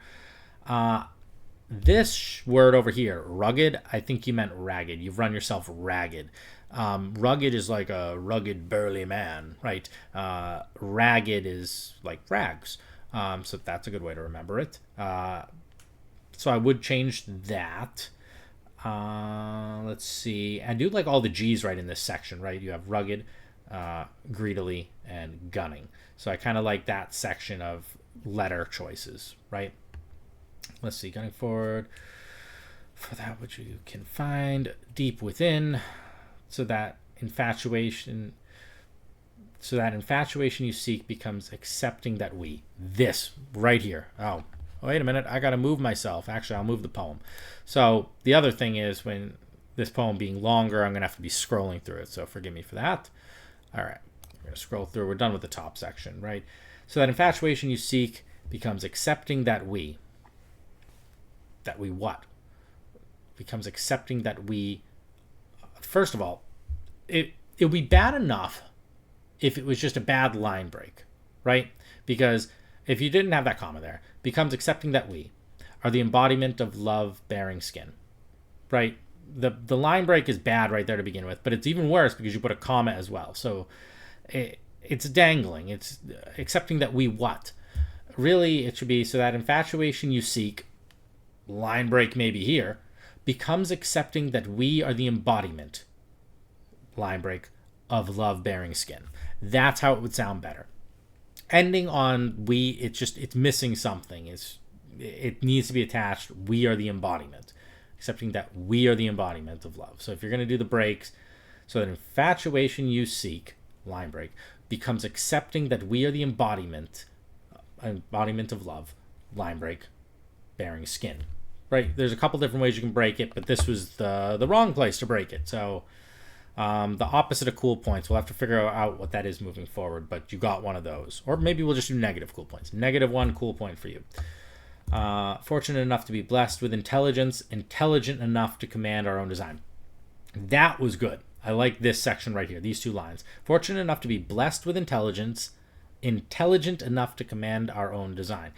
[SPEAKER 1] This word over here, rugged, I think you meant ragged. You've run yourself ragged. Rugged is like a rugged, burly man, right? Ragged is like rags. So that's a good way to remember it. So I would change that. Let's see. I do like all the G's right in this section, right? You have rugged, greedily, and gunning. So I kind of like that section of letter choices, right? Let's see. Gunning forward. For that which you can find deep within, so that infatuation you seek becomes accepting that we. This right here. Oh, wait a minute. I got to move myself. Actually, I'll move the poem. So the other thing is, when this poem being longer, I'm going to have to be scrolling through it. So forgive me for that. All right. We're going to scroll through. We're done with the top section, right? So that infatuation you seek becomes accepting that we. That we what? Becomes accepting that we. First of all, it would be bad enough if it was just a bad line break, right? Because if you didn't have that comma there, becomes accepting that we are the embodiment of love bearing skin, right? The line break is bad right there to begin with, but it's even worse because you put a comma as well. So it's dangling. It's accepting that we what? Really, it should be so that infatuation you seek, line break maybe here, becomes accepting that we are the embodiment, line break, of love bearing skin. That's how it would sound better. Ending on we, it's missing something. It needs to be attached. We are the embodiment, accepting that we are the embodiment of love. So if you're going to do the breaks, so that infatuation you seek, line break, becomes accepting that we are the embodiment of love, line break, bearing skin. Right? There's a couple different ways you can break it, but this was the wrong place to break it. So the opposite of cool points. We'll have to figure out what that is moving forward, but you got one of those. Or maybe we'll just do negative cool points. -1 cool point for you. Fortunate enough to be blessed with intelligence, intelligent enough to command our own design. That was good. I like this section right here, these two lines. Fortunate enough to be blessed with intelligence, intelligent enough to command our own design.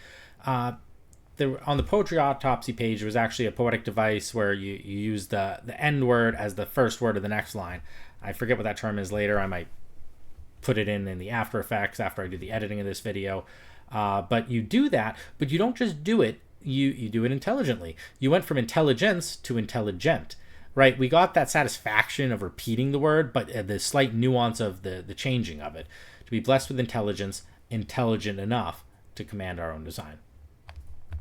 [SPEAKER 1] On the poetry autopsy page, there was actually a poetic device where you use the end word as the first word of the next line. I forget what that term is later. I might put it in the After Effects after I do the editing of this video. But you do that, but you don't just do it. You do it intelligently. You went from intelligence to intelligent, right? We got that satisfaction of repeating the word, but the slight nuance of the changing of it. To be blessed with intelligence, intelligent enough to command our own design.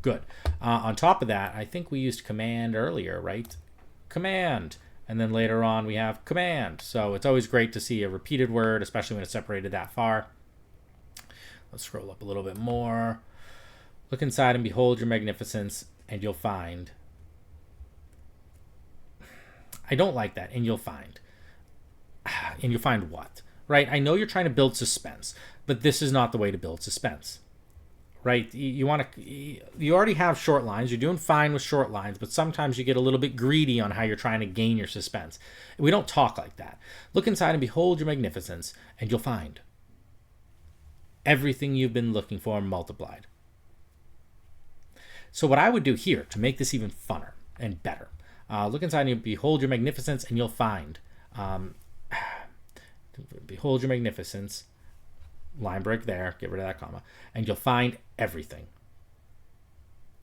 [SPEAKER 1] Good. On top of that, I think we used command earlier, right? Command. And then later on we have command. So it's always great to see a repeated word, especially when it's separated that far. Let's scroll up a little bit more. Look inside and behold your magnificence, and you'll find. I don't like that. And you'll find. And you'll find what? Right? I know you're trying to build suspense, but this is not the way to build suspense. Right? You already have short lines. You're doing fine with short lines, but sometimes you get a little bit greedy on how you're trying to gain your suspense. We don't talk like that. Look inside and behold your magnificence, and you'll find everything you've been looking for multiplied. So what I would do here to make this even funner and better, look inside and behold your magnificence, and you'll find, behold your magnificence, line break there, get rid of that comma, and you'll find everything.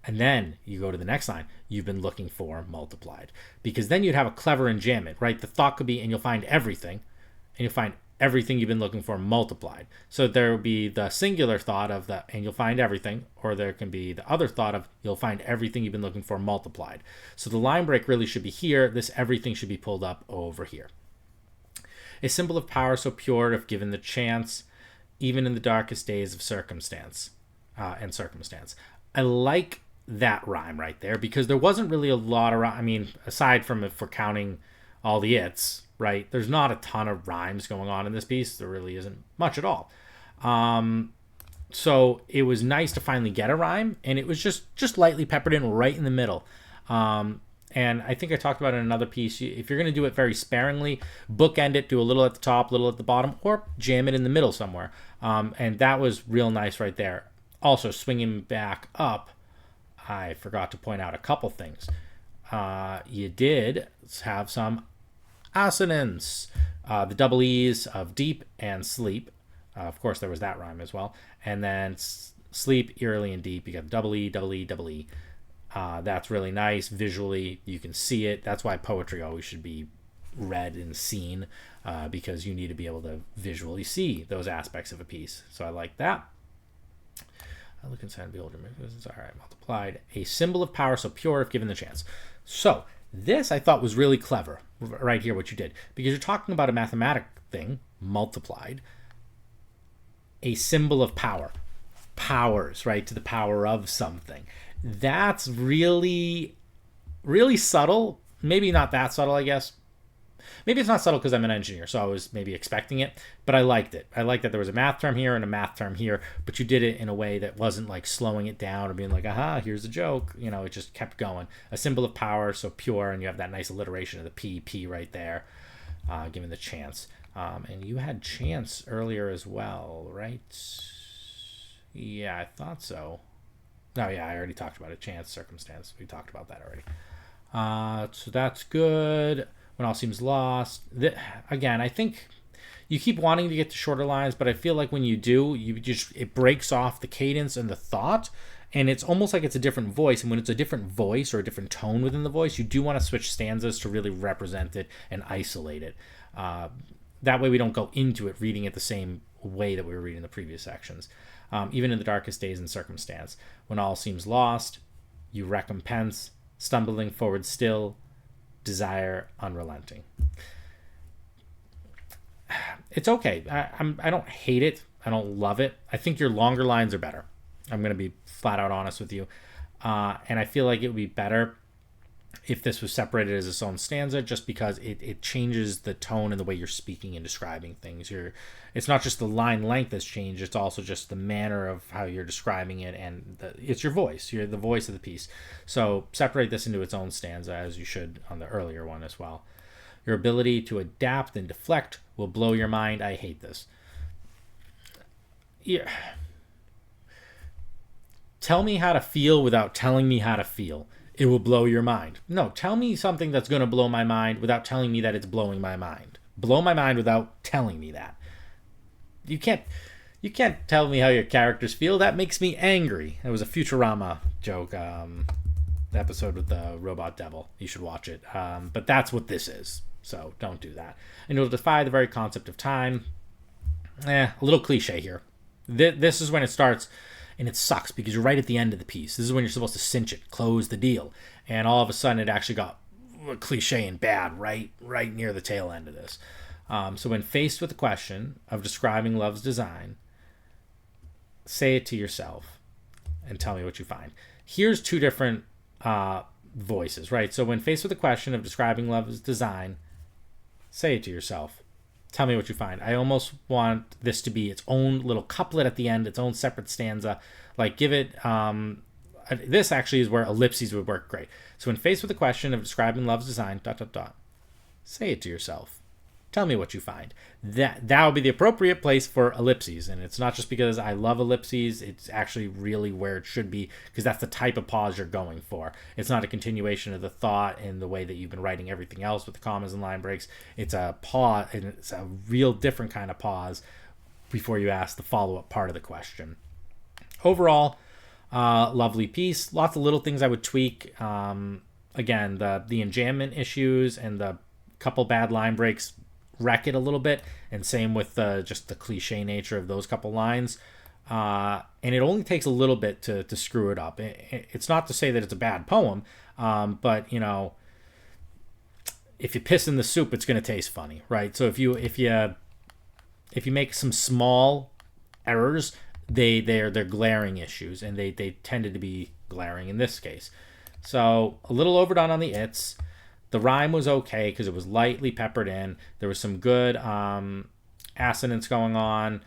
[SPEAKER 1] And then you go to the next line, you've been looking for multiplied. Because then you'd have a clever enjambment, right? The thought could be, and you'll find everything, and you'll find everything you've been looking for multiplied. So there will be the singular thought of the, and you'll find everything, or there can be the other thought of, you'll find everything you've been looking for multiplied. So the line break really should be here. This everything should be pulled up over here. A symbol of power so pure if given the chance, even in the darkest days of circumstance. I like that rhyme right there because there wasn't really a lot of, I mean, aside from if we're counting all the its, right, there's not a ton of rhymes going on in this piece. There really isn't much at all. So it was nice to finally get a rhyme, and it was just lightly peppered in right in the middle. And I think I talked about it in another piece. If you're going to do it very sparingly, bookend it, do a little at the top, a little at the bottom, or jam it in the middle somewhere. And that was real nice right there. Also, swinging back up, I forgot to point out a couple things. You did have some assonance. The double E's of deep and sleep. Of course, there was that rhyme as well. And then sleep, eerily, and deep. You got double E, double E, double E. That's really nice. Visually, you can see it. That's why poetry always should be read and seen, because you need to be able to visually see those aspects of a piece. So I like that. I look inside and behold your magnificence. All right, multiplied. A symbol of power, so pure if given the chance. So this I thought was really clever right here, what you did, because you're talking about a mathematic thing, multiplied, a symbol of power, powers, right, to the power of something. That's really, really subtle. Maybe not that subtle, I guess. Maybe it's not subtle because I'm an engineer, so I was maybe expecting it, but I liked it. I liked that there was a math term here and a math term here, but you did it in a way that wasn't like slowing it down or being like, aha, here's a joke. You know, it just kept going. A symbol of power, so pure, and you have that nice alliteration of the P right there, given the chance. And you had chance earlier as well, right? Yeah, I thought so. No, yeah, I already talked about it. Chance, circumstance. We talked about that already. So that's good. When all seems lost. Again, I think you keep wanting to get to shorter lines, but I feel like when you do, it breaks off the cadence and the thought, and it's almost like it's a different voice. And when it's a different voice or a different tone within the voice, you do want to switch stanzas to really represent it and isolate it. That way we don't go into it reading it the same way that we were reading the previous sections. Even in the darkest days and circumstance. When all seems lost, you recompense, stumbling forward still, desire unrelenting. It's okay. I don't hate it. I don't love it. I think your longer lines are better. I'm going to be flat out honest with you. And I feel like it would be better if this was separated as its own stanza, just because it changes the tone and the way you're speaking and describing things. It's not just the line length that's changed, it's also just the manner of how you're describing it, and it's your voice. You're the voice of the piece. So separate this into its own stanza, as you should on the earlier one as well. Your ability to adapt and deflect will blow your mind. I hate this. Yeah. Tell me how to feel without telling me how to feel. It will blow your mind. No, tell me something that's going to blow my mind without telling me that it's blowing my mind. Blow my mind without telling me that. You can't tell me how your characters feel. That makes me angry. It was a Futurama joke, episode with the robot devil. You should watch it. But that's what this is. So don't do that. And it'll defy the very concept of time. A little cliche here. This is when it starts. And it sucks because you're right at the end of the piece. This is when you're supposed to cinch it, close the deal. And all of a sudden it actually got cliche and bad right near the tail end of this. So when faced with the question of describing love's design, say it to yourself and tell me what you find. Here's two different voices, right? So when faced with the question of describing love's design, say it to yourself. Tell me what you find. I almost want this to be its own little couplet at the end, its own separate stanza. Like give it, this actually is where ellipses would work great. So when faced with the question of describing love's design, ... say it to yourself. Tell me what you find. That would be the appropriate place for ellipses. And it's not just because I love ellipses. It's actually really where it should be, because that's the type of pause you're going for. It's not a continuation of the thought in the way that you've been writing everything else with the commas and line breaks. It's a pause, and it's a real different kind of pause before you ask the follow-up part of the question. Overall, lovely piece. Lots of little things I would tweak. Again, the enjambment issues and the couple bad line breaks wreck it a little bit, and same with just the cliche nature of those couple lines, and it only takes a little bit to screw it up. It's not to say that it's a bad poem, but you know, if you piss in the soup, it's going to taste funny, right? So if you make some small errors, they're glaring issues, and they tended to be glaring in this case. So a little overdone on the its. The rhyme was okay because it was lightly peppered in. There was some good assonance going on.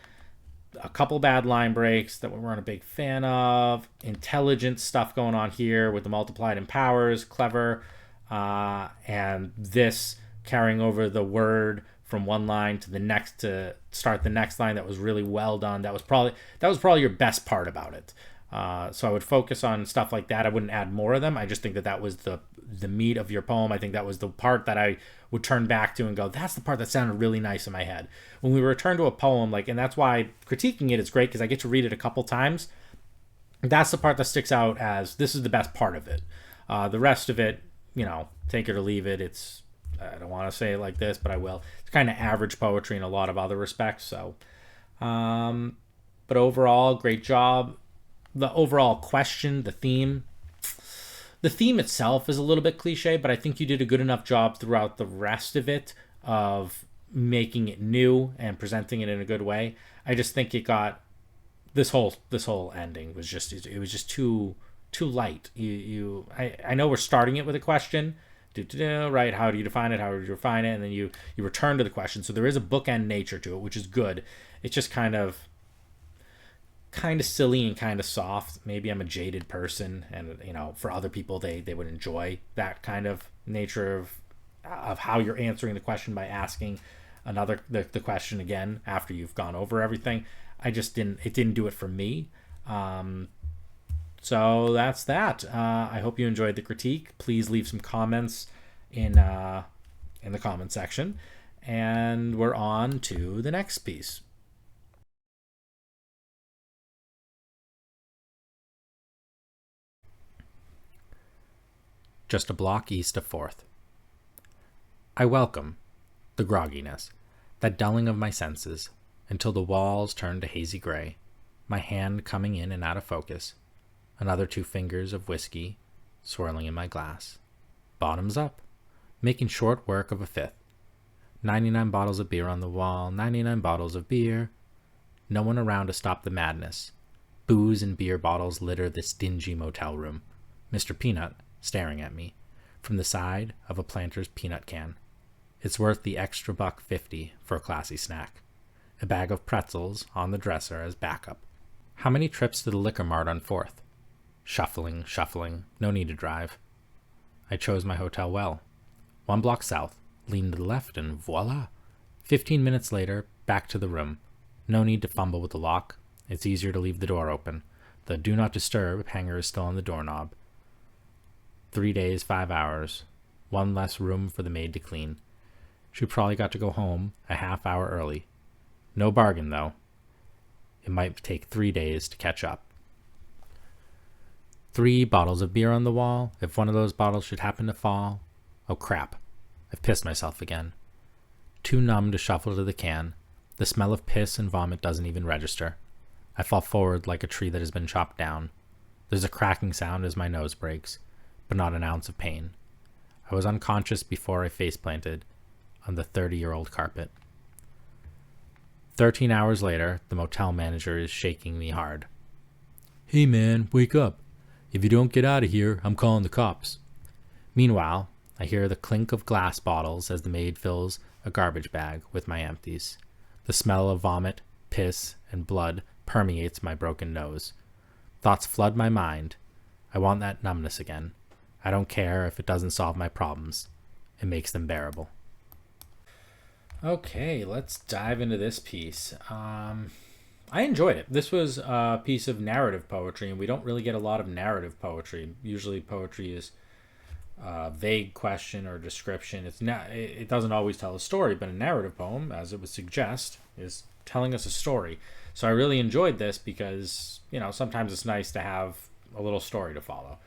[SPEAKER 1] A couple bad line breaks that we weren't a big fan of. Intelligent stuff going on here with the multiplied and powers. Clever. And this carrying over the word from one line to the next to start the next line. That was really well done. That was probably your best part about it. So I would focus on stuff like that. I wouldn't add more of them. I just think that that was the meat of your poem. I think that was the part that I would turn back to and go, that's the part that sounded really nice in my head. When we return to a poem, like, and that's why critiquing it is great because I get to read it a couple times. That's the part that sticks out as this is the best part of it. The rest of it, take it or leave it. It's, I don't want to say it like this, but I will. It's kind of average poetry in a lot of other respects. So, but overall, great job. The overall question, the theme itself is a little bit cliche, but I think you did a good enough job throughout the rest of it of making it new and presenting it in a good way. I just think it got this whole ending was just too light. I know we're starting it with a question, right? How do you define it? How do you refine it? And then you return to the question. So there is a bookend nature to it, which is good. It's just kind of silly and kind of soft. Maybe I'm a jaded person, and for other people they would enjoy that kind of nature of how you're answering the question by asking the question again after you've gone over everything. It didn't do it for me. So that's that. I hope you enjoyed the critique. Please leave some comments in the comment section, and we're on to the next piece. Just a block east of 4th. I welcome the grogginess, that dulling of my senses, until the walls turn to hazy gray, my hand coming in and out of focus, another 2 fingers of whiskey swirling in my glass. Bottoms up, making short work of a 5th. 99 bottles of beer on the wall, 99 bottles of beer. No one around to stop the madness. Booze and beer bottles litter this dingy motel room. Mr. Peanut staring at me from the side of a Planter's peanut can. It's worth the extra $1.50 for a classy snack. A bag of pretzels on the dresser as backup. How many trips to the liquor mart on 4th? Shuffling, no need to drive. I chose my hotel well. 1 block south, leaned to the left, and voila! 15 minutes later, back to the room. No need to fumble with the lock. It's easier to leave the door open. The do not disturb hanger is still on the doorknob. 3 days, 5 hours. 1 less room for the maid to clean. She probably got to go home a half hour early. No bargain, though. It might take 3 days to catch up. 3 bottles of beer on the wall. If one of those bottles should happen to fall. Oh, crap. I've pissed myself again. Too numb to shuffle to the can. The smell of piss and vomit doesn't even register. I fall forward like a tree that has been chopped down. There's a cracking sound as my nose breaks, but not an ounce of pain. I was unconscious before I face-planted on the 30-year-old carpet. 13 hours later, the motel manager is shaking me hard. Hey man, wake up. If you don't get out of here, I'm calling the cops. Meanwhile, I hear the clink of glass bottles as the maid fills a garbage bag with my empties. The smell of vomit, piss, and blood permeates my broken nose. Thoughts flood my mind. I want that numbness again. I don't care if it doesn't solve my problems. It makes them bearable. Okay, let's dive into this piece. I enjoyed it. This was a piece of narrative poetry, and we don't really get a lot of narrative poetry. Usually poetry is a vague question or description. It doesn't always tell a story, but a narrative poem, as it would suggest, is telling us a story. So I really enjoyed this because, sometimes it's nice to have a little story to follow.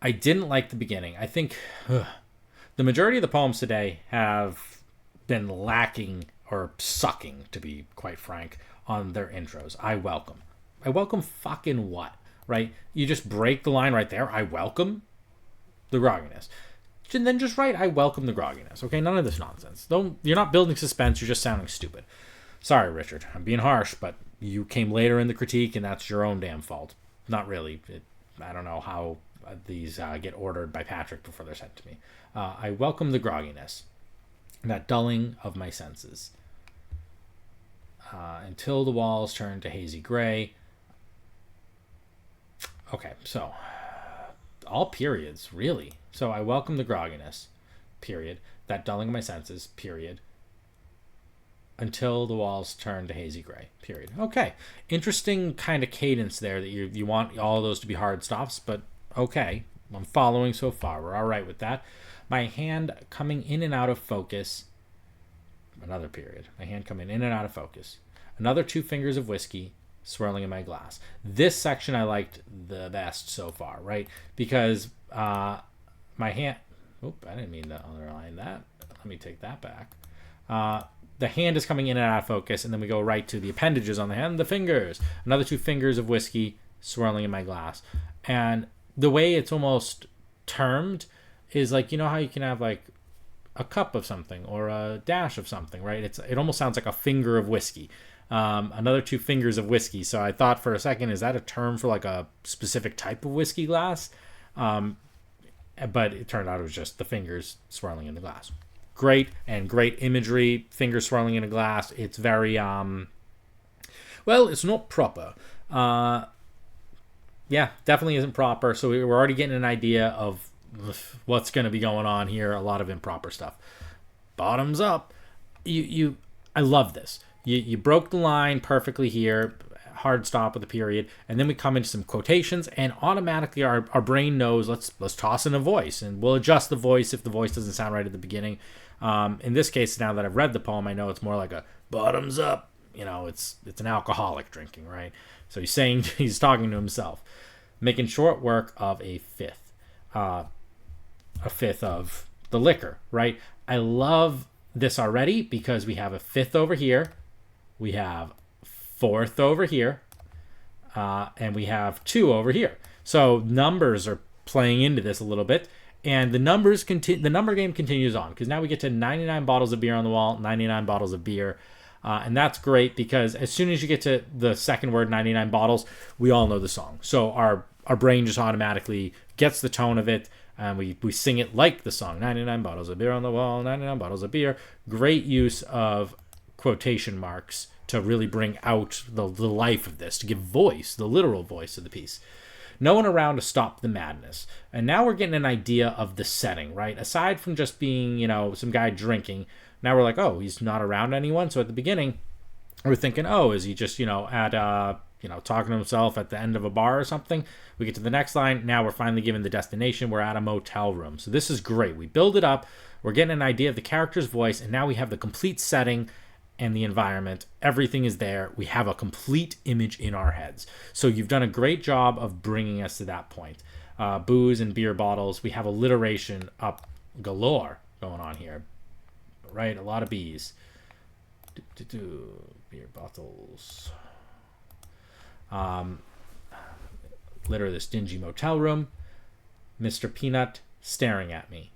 [SPEAKER 1] I didn't like the beginning. I think the majority of the poems today have been lacking or sucking, to be quite frank, on their intros. I welcome fucking what, right? You just break the line right there. I welcome the grogginess. And then just write, I welcome the grogginess. Okay, none of this nonsense. You're not building suspense. You're just sounding stupid. Sorry, Richard. I'm being harsh, but you came later in the critique, and that's your own damn fault. Not really. I don't know how these get ordered by Patrick before they're sent to me. I welcome the grogginess, that dulling of my senses. Until the walls turn to hazy gray. Okay, so all periods, really. So I welcome the grogginess, period. That dulling of my senses, period. until the walls turn to hazy gray, period. Okay. Interesting kind of cadence there that you want all of those to be hard stops, but okay. I'm following so far. We're all right with that. My hand coming in and out of focus. Another period. My hand coming in and out of focus. Another 2 fingers of whiskey swirling in my glass. This section I liked the best so far, right? Because my hand... Oop, I didn't mean to underline that. Let me take that back. The hand is coming in and out of focus, and then we go right to the appendages on the hand, the fingers. Another 2 fingers of whiskey swirling in my glass. And the way it's almost termed is like, you know how you can have like a cup of something or a dash of something, right? It almost sounds like a finger of whiskey. Another 2 fingers of whiskey. So I thought for a second, is that a term for like a specific type of whiskey glass? But it turned out it was just the fingers swirling in the glass. Great imagery, fingers swirling in a glass. It's very, well, it's not proper. Yeah, definitely isn't proper. So we're already getting an idea of what's going to be going on here. A lot of improper stuff. Bottoms up. I love this. You broke the line perfectly here. Hard stop with a period, and then we come into some quotations, and automatically our brain knows let's toss in a voice, and we'll adjust the voice if the voice doesn't sound right at the beginning. In this case, now that I've read the poem, I know it's more like a bottoms up. You know, it's an alcoholic drinking, right? So he's talking to himself, making short work of a fifth of the liquor, right? I love this already because we have a fifth over here, we have fourth over here, and we have 2 over here. So numbers are playing into this a little bit, and the number game continues on because now we get to 99 bottles of beer on the wall, 99 bottles of beer, and that's great because as soon as you get to the second word, 99 bottles, we all know the song. So our brain just automatically gets the tone of it, and we sing it like the song. 99 bottles of beer on the wall, 99 bottles of beer. Great use of quotation marks to really bring out the life of this, to give voice, the literal voice of the piece. No one around to stop the madness. And now we're getting an idea of the setting, right? Aside from just being, some guy drinking, now we're like, oh, he's not around anyone. So at the beginning, we're thinking, oh, is he just, at, talking to himself at the end of a bar or something? We get to the next line. Now we're finally given the destination. We're at a motel room. So this is great. We build it up. We're getting an idea of the character's voice. And now we have the complete setting and the environment. Everything is there. We have a complete image in our heads. So you've done a great job of bringing us to that point. Booze and beer bottles. We have alliteration up galore going on here, right? A lot of B's. Beer bottles. Litter this dingy motel room. Mr. Peanut staring at me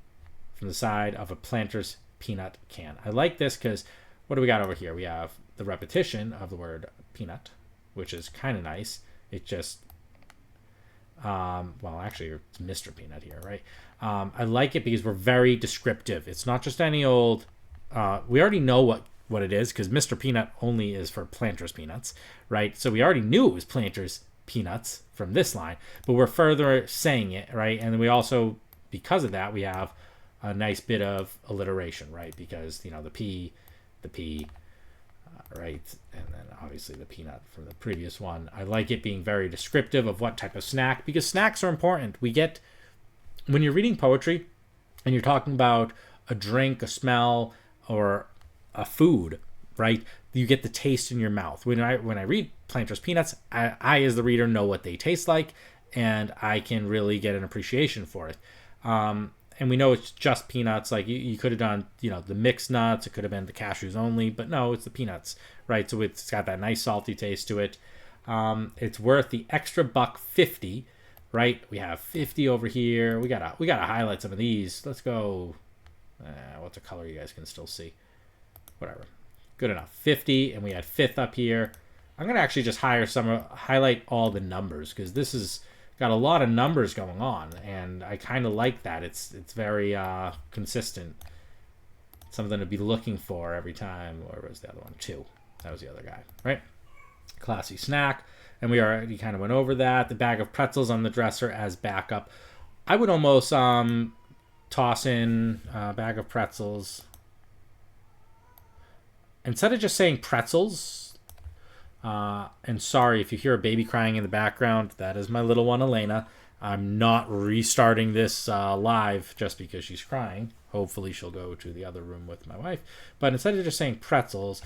[SPEAKER 1] from the side of a Planters peanut can. I like this because what do we got over here? We have the repetition of the word peanut, which is kind of nice. It just, actually, it's Mr. Peanut here, right? I like it because we're very descriptive. It's not just any old, we already know what it is because Mr. Peanut only is for Planters peanuts, right? So we already knew it was Planters peanuts from this line, but we're further saying it, right? And then we also, because of that, we have a nice bit of alliteration, right? Because, the P, right? And then obviously the peanut from the previous one. I like it being very descriptive of what type of snack, because snacks are important. When you're reading poetry and you're talking about a drink, a smell, or a food, right? You get the taste in your mouth. When I read Planters peanuts, I as the reader know what they taste like, and I can really get an appreciation for it. And we know it's just peanuts. Like you could have done, the mixed nuts. It could have been the cashews only, but no, it's the peanuts, right? So it's got that nice salty taste to it. It's worth the extra $1.50, right? We have 50 over here. We gotta highlight some of these. Let's go. What's a color you guys can still see? Whatever. Good enough. 50, and we had fifth up here. I'm gonna actually just highlight all the numbers because this is got a lot of numbers going on, and I kind of like that. It's very consistent. Something to be looking for every time. Where was the other one? 2. That was the other guy, right? Classy snack, and we already kind of went over that. The bag of pretzels on the dresser as backup. I would almost toss in a bag of pretzels instead of just saying pretzels, and sorry if you hear a baby crying in the background, that is my little one, Elena. I'm not restarting this live just because she's crying. Hopefully she'll go to the other room with my wife. But instead of just saying pretzels,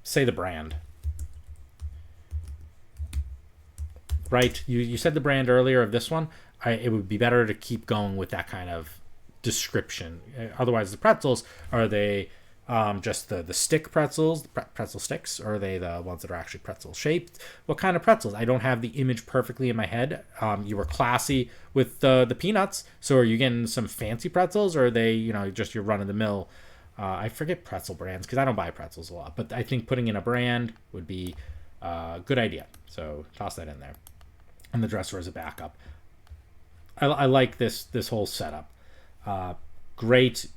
[SPEAKER 1] say the brand. Right? You said the brand earlier of this one. It would be better to keep going with that kind of description. Otherwise, the pretzels, are they just the stick pretzels, pretzel sticks, or are they the ones that are actually pretzel shaped? What kind of pretzels? I don't have the image perfectly in my head. You were classy with the peanuts, so are you getting some fancy pretzels, or are they just your run of the mill? I forget pretzel brands because I don't buy pretzels a lot, but I think putting in a brand would be a good idea. So toss that in there, and the dresser as a backup. I like this whole setup. Great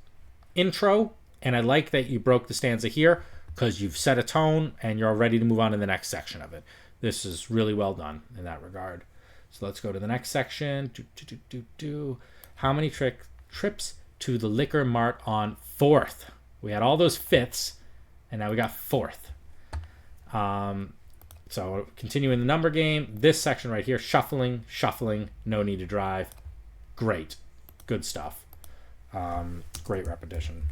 [SPEAKER 1] intro, and I like that you broke the stanza here because you've set a tone and you're ready to move on to the next section of it. This is really well done in that regard. So let's go to the next section. How many trips to the liquor mart on 4th? We had all those 5ths, and now we got 4th. So continuing the number game, this section right here, shuffling, no need to drive. Great. Good stuff. Great repetition.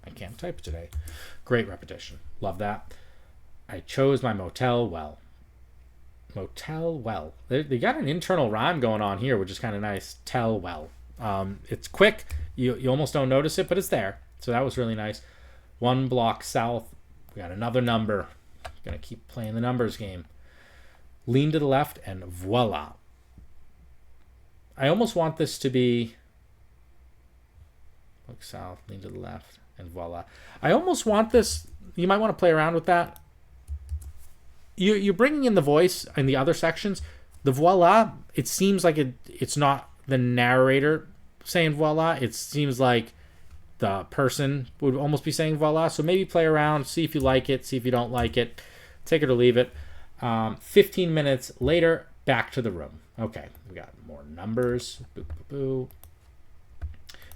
[SPEAKER 1] I can't type today. Great repetition. Love that. I chose my motel well. Motel well. They got an internal rhyme going on here, which is kind of nice. Tell well. It's quick. You almost don't notice it, but it's there. So that was really nice. 1 block south. We got another number. Gonna keep playing the numbers game. Lean to the left and voila. I almost want this to be look south, lean to the left, and voila. I almost want this. You might want to play around with that. You're bringing in the voice in the other sections. The voila, it seems like it's not the narrator saying voila. It seems like the person would almost be saying voila. So maybe play around, see if you like it, see if you don't like it. Take it or leave it. 15 minutes later, back to the room. Okay, we got more numbers. Boo, boo, boo.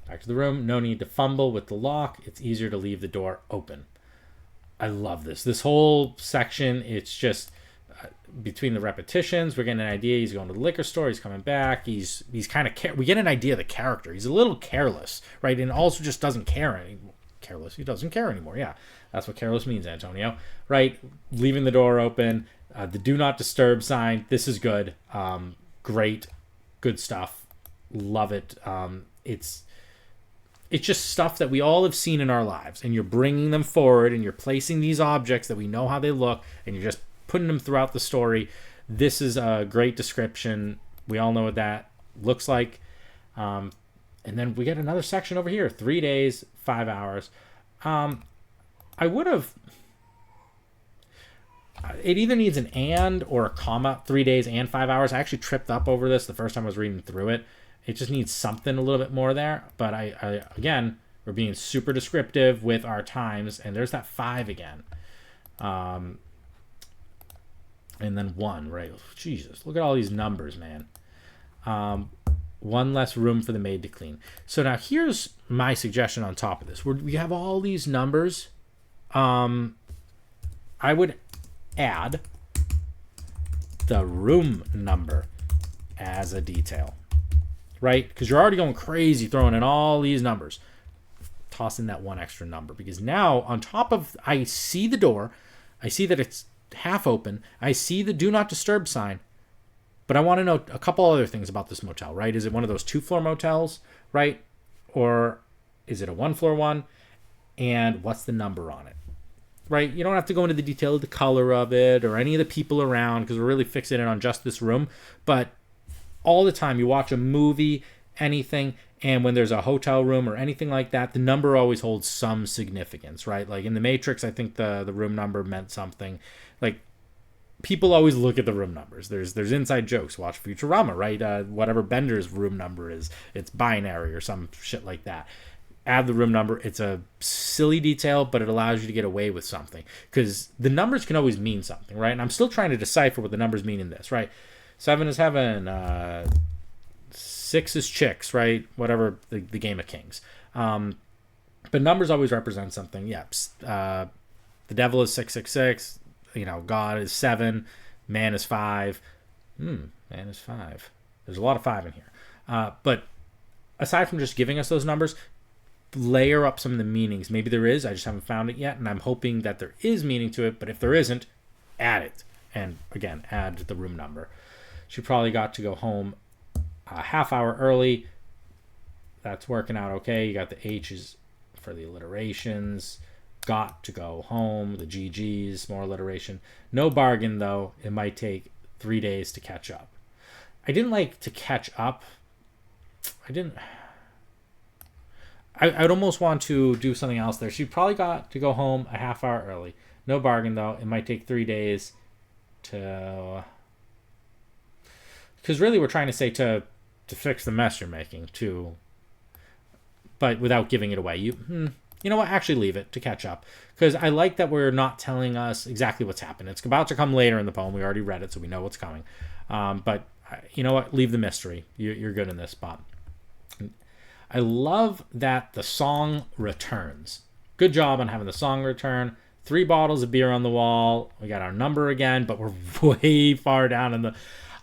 [SPEAKER 1] Back to the room. No need to fumble with the lock. It's easier to leave the door open. I love this. This whole section, it's just between the repetitions, we're getting an idea. He's going to the liquor store. He's coming back. He's kind of we get an idea of the character. He's a little careless, right? And also just doesn't care anymore. Careless. He doesn't care anymore. Yeah, that's what careless means, Antonio. Right? Leaving the door open. The do not disturb sign. This is good. Great. Good stuff. Love it. It's just stuff that we all have seen in our lives, and you're bringing them forward, and you're placing these objects that we know how they look, and you're just putting them throughout the story. This is a great description. We all know what that looks like. And then we get another section over here. 3 days, 5 hours. I would have... It either needs an and or a comma. 3 days and 5 hours. I actually tripped up over this the first time I was reading through it. It just needs something a little bit more there. But I again, we're being super descriptive with our times. And there's that 5 again. And then 1, right? Jesus, look at all these numbers, man. 1 less room for the maid to clean. So now here's my suggestion on top of this. We have all these numbers. I would add the room number as a detail, right? Because you're already going crazy throwing in all these numbers. Toss in that 1 extra number, because now on top of, I see the door, I see that it's half open, I see the do not disturb sign, but I want to know a couple other things about this motel, right? Is it one of those 2-floor motels, right? Or is it a 1-floor one? And what's the number on it? Right? You don't have to go into the detail of the color of it or any of the people around, because we're really fixated on just this room. But all the time you watch a movie, anything, and when there's a hotel room or anything like that, the number always holds some significance, right? Like in The Matrix, I think the room number meant something. Like, people always look at the room numbers. There's inside jokes. Watch Futurama, right? Whatever Bender's room number is, it's binary or some shit like that. Add the room number. It's a silly detail, but it allows you to get away with something, because the numbers can always mean something, right? And I'm still trying to decipher what the numbers mean in this, right? 7 is heaven. 6 is chicks, right? Whatever, the game of kings. But numbers always represent something. Yep. The devil is 666. God is 7. Man is 5. Man is 5. There's a lot of 5 in here. But aside from just giving us those numbers, layer up some of the meanings. Maybe there is. I just haven't found it yet, and I'm hoping that there is meaning to it. But if there isn't, add it. And again, add the room number. She probably got to go home a half hour early. That's working out okay. You got the H's for the alliterations. Got to go home. The GG's, more alliteration. No bargain, though. It might take 3 days to catch up. I didn't like to catch up. I'd almost want to do something else there. She probably got to go home a half hour early. No bargain, though. It might take 3 days to... Because really we're trying to say to fix the mess you're making, but without giving it away. You know what? Actually leave it to catch up. Because I like that we're not telling us exactly what's happened. It's about to come later in the poem. We already read it, so we know what's coming. But you know what? Leave the mystery. You're good in this spot. I love that the song returns. Good job on having the song return. 3 bottles of beer on the wall. We got our number again, but we're way far down in the...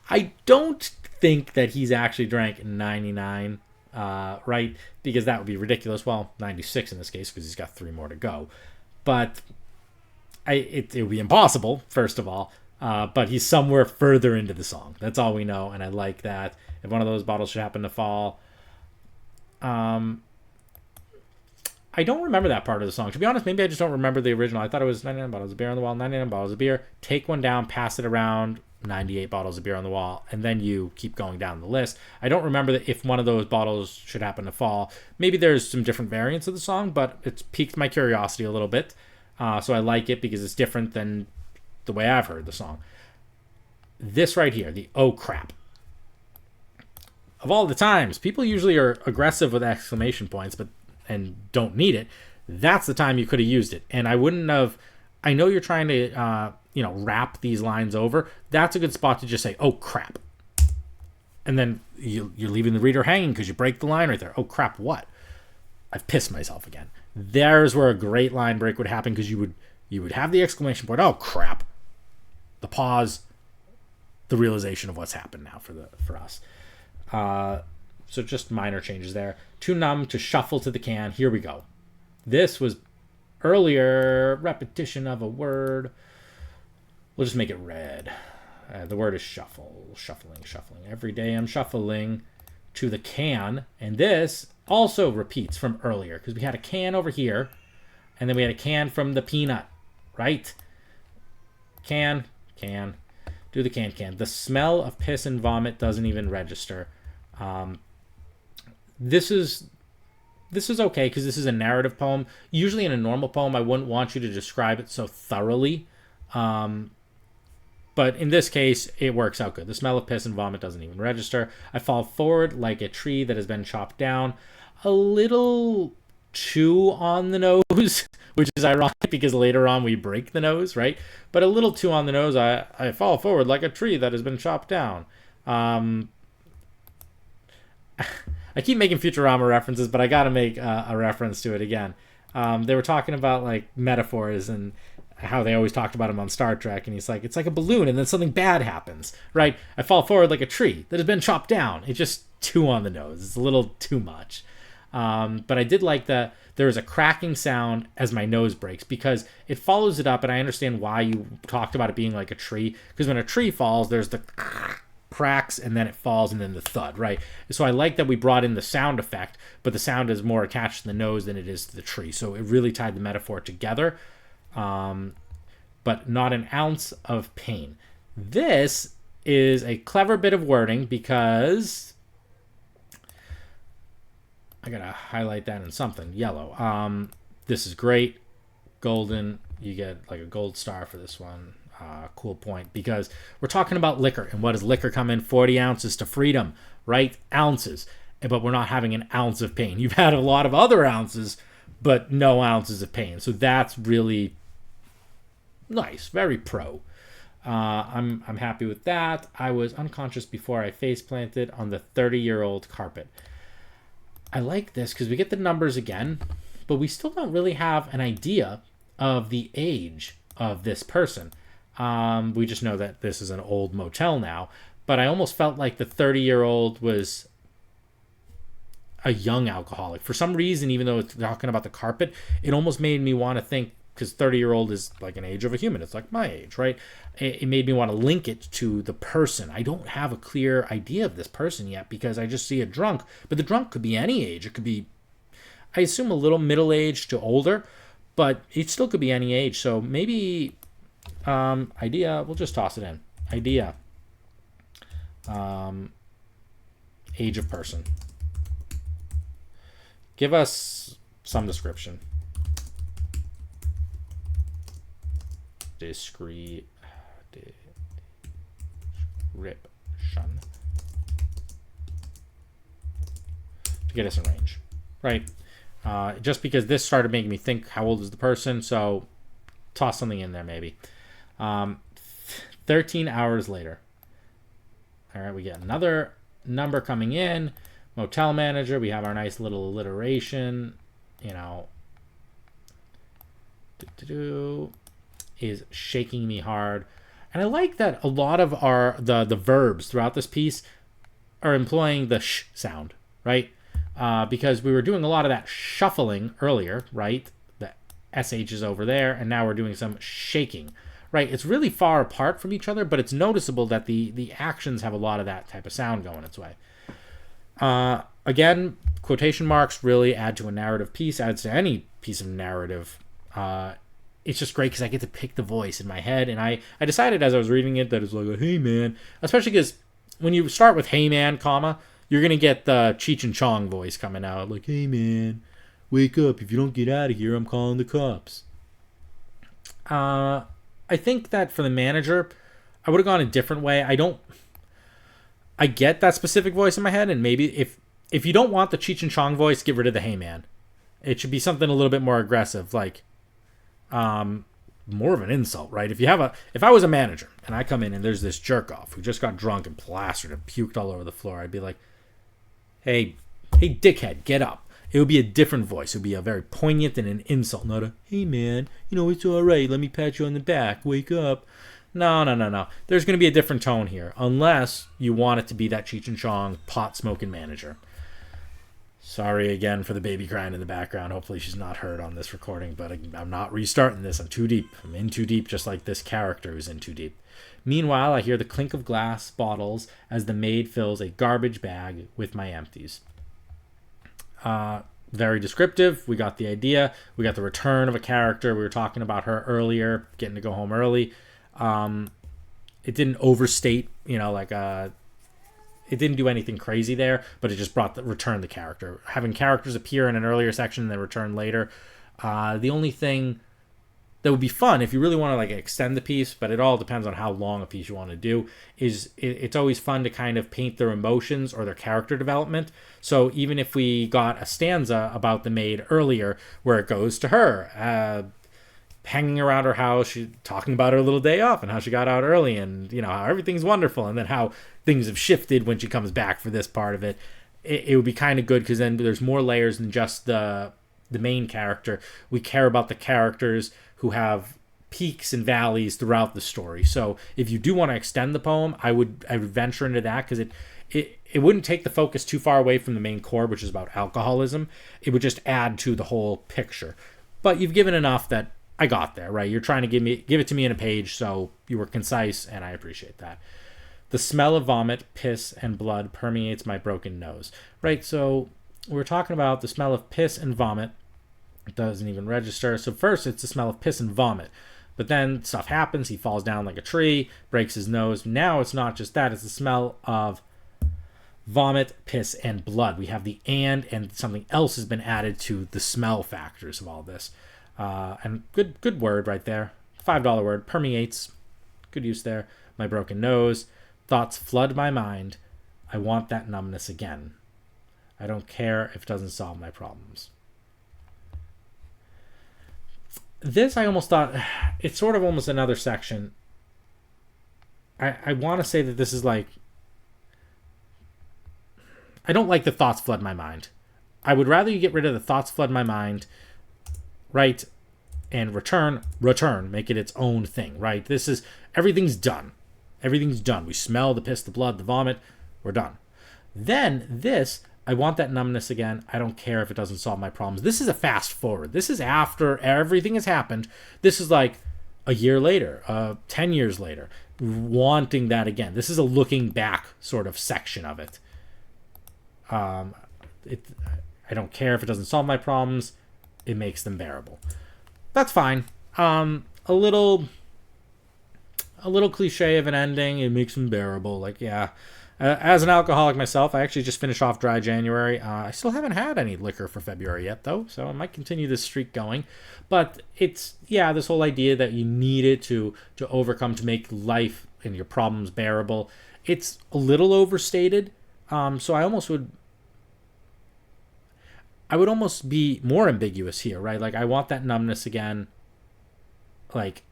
[SPEAKER 1] I don't think that he's actually drank 99, right? Because that would be ridiculous. Well, 96 in this case, because he's got 3 more to go. But it would be impossible, first of all. But he's somewhere further into the song. That's all we know, and I like that. If one of those bottles should happen to fall... I don't remember that part of the song. To be honest, maybe I just don't remember the original. I thought it was 99 bottles of beer on the wall, 99 bottles of beer. Take one down, pass it around, 98 bottles of beer on the wall, and then you keep going down the list. I don't remember that if one of those bottles should happen to fall. Maybe there's some different variants of the song, but it's piqued my curiosity a little bit. So I like it because it's different than the way I've heard the song. This right here, the oh crap. Of all the times, people usually are aggressive with exclamation points, and don't need it. That's the time you could have used it. And I wouldn't have... I know you're trying to, wrap these lines over. That's a good spot to just say, oh, crap. And then you're leaving the reader hanging because you break the line right there. Oh, crap, what? I've pissed myself again. There's where a great line break would happen because you would have the exclamation point. Oh, crap. The pause. The realization of what's happened now for us. So just minor changes there. Too numb to shuffle to the can. Here we go. This was earlier repetition of a word. We'll just make it red. The word is shuffle. Shuffling. Every day I'm shuffling to the can. And this also repeats from earlier because we had a can over here. And then we had a can from the peanut. Right? Can. Do the can. The smell of piss and vomit doesn't even register. This is okay because this is a narrative poem. Usually in a normal poem, I wouldn't want you to describe it so thoroughly. But in this case, it works out good. The smell of piss and vomit doesn't even register. I fall forward like a tree that has been chopped down. A little too on the nose, which is ironic because later on we break the nose, right? But a little too on the nose. I fall forward like a tree that has been chopped down. I keep making Futurama references, but I got to make a reference to it again. They were talking about like metaphors and how they always talked about them on Star Trek. And he's like, it's like a balloon and then something bad happens, right? I fall forward like a tree that has been chopped down. It's just too on the nose. It's a little too much. But I did like that there is a cracking sound as my nose breaks because it follows it up. And I understand why you talked about it being like a tree. Because when a tree falls, there's the cracks and then it falls and then the thud, right? So I like that we brought in the sound effect, but the sound is more attached to the nose than it is to the tree. So it really tied the metaphor together, but not an ounce of pain. This is a clever bit of wording because I gotta highlight that in something yellow. This is great. Golden. You get like a gold star for this one. Cool point because we're talking about liquor, and what does liquor come in? 40 ounces to freedom, right? Ounces, but we're not having an ounce of pain. You've had a lot of other ounces, but no ounces of pain. So that's really nice, very pro. I'm happy with that. I was unconscious before I face planted on the 30-year-old carpet. I like this because we get the numbers again, but we still don't really have an idea of the age of this person. We just know that this is an old motel now, but I almost felt like the 30-year-old was a young alcoholic. For some reason, even though it's talking about the carpet, it almost made me want to think, because 30-year-old is like an age of a human. It's like my age, right? It made me want to link it to the person. I don't have a clear idea of this person yet because I just see a drunk, but the drunk could be any age. It could be, I assume, a little middle-aged to older, but it still could be any age. So maybe idea, we'll just toss it in. Idea, age of person. Give us some description. Description. To get us in range, right? Just because this started making me think, how old is the person? So toss something in there, maybe. 13 hours later. All right, we get another number coming in. Motel manager. We have our nice little alliteration. You know, is shaking me hard. And I like that a lot of our the verbs throughout this piece are employing the sh sound, right? Because we were doing a lot of that shuffling earlier, right? The SH is over there, and now we're doing some shaking, right? It's really far apart from each other, but it's noticeable that the actions have a lot of that type of sound going its way. Again, quotation marks really add to a narrative piece, adds to any piece of narrative. It's just great because I get to pick the voice in my head, and I decided as I was reading it that it's like a hey man, especially because when you start with hey man, comma, you're gonna get the Cheech and Chong voice coming out, like hey man, wake up, if you don't get out of here, I'm calling the cops. I think that for the manager, I would have gone a different way. I get that specific voice in my head, and maybe if you don't want the Cheech and Chong voice, get rid of the hey man. It should be something a little bit more aggressive, like more of an insult, right? If I was a manager and I come in and there's this jerk off who just got drunk and plastered and puked all over the floor, I'd be like, hey dickhead, get up. It would be a different voice. It would be a very poignant and an insult, not a hey man, it's all right, let me pat you on the back, wake up. No. There's going to be a different tone here, unless you want it to be that Cheech and Chong pot-smoking manager. Sorry again for the baby crying in the background. Hopefully she's not heard on this recording, but I'm not restarting this. I'm too deep. I'm in too deep, just like this character who's in too deep. Meanwhile, I hear the clink of glass bottles as the maid fills a garbage bag with my empties. Very descriptive. We got the idea. We got the return of a character. We were talking about her earlier, getting to go home early. It didn't overstate, it didn't do anything crazy there, but it just returned the character. Having characters appear in an earlier section and then return later. The only thing that would be fun, if you really want to extend the piece, but it all depends on how long a piece you want to do, is it's always fun to kind of paint their emotions or their character development. So even if we got a stanza about the maid earlier where it goes to her, hanging around her house, she talking about her little day off and how she got out early and how everything's wonderful, and then how things have shifted when she comes back for this part of it. It would be kind of good because then there's more layers than just the main character. We care about the characters who have peaks and valleys throughout the story. So if you do want to extend the poem, I would venture into that, because it wouldn't take the focus too far away from the main core, which is about alcoholism. It would just add to the whole picture. But you've given enough that I got there, right? You're trying to give it to me in a page, so you were concise, and I appreciate that. The smell of vomit, piss, and blood permeates my broken nose, right? So we're talking about the smell of piss and vomit. It doesn't even register. So first, it's the smell of piss and vomit. But then stuff happens. He falls down like a tree, breaks his nose. Now it's not just that. It's the smell of vomit, piss, and blood. We have the and something else has been added to the smell factors of all this. And good word right there. $5 word. Permeates. Good use there. My broken nose. Thoughts flood my mind. I want that numbness again. I don't care if it doesn't solve my problems. This, I almost thought, it's sort of almost another section I want to say that this is like, I don't like the thoughts flood my mind. I would rather you get rid of the thoughts flood my mind, right? And return, make it its own thing, right? This is, everything's done. Everything's done. We smell the piss, the blood, the vomit. We're done. Then this, I want that numbness again. I don't care if it doesn't solve my problems. This is a fast forward. This is after everything has happened. This is like a year later, 10 years later, wanting that again. This is a looking back sort of section of it. I don't care if it doesn't solve my problems. It makes them bearable. That's fine. A little cliche of an ending. It makes them bearable. Like, yeah. As an alcoholic myself, I actually just finished off dry January. I still haven't had any liquor for February yet, though, so I might continue this streak going. But it's, yeah, this whole idea that you need it to overcome, to make life and your problems bearable. It's a little overstated. So I would almost be more ambiguous here, right? Like, I want that numbness again. Like,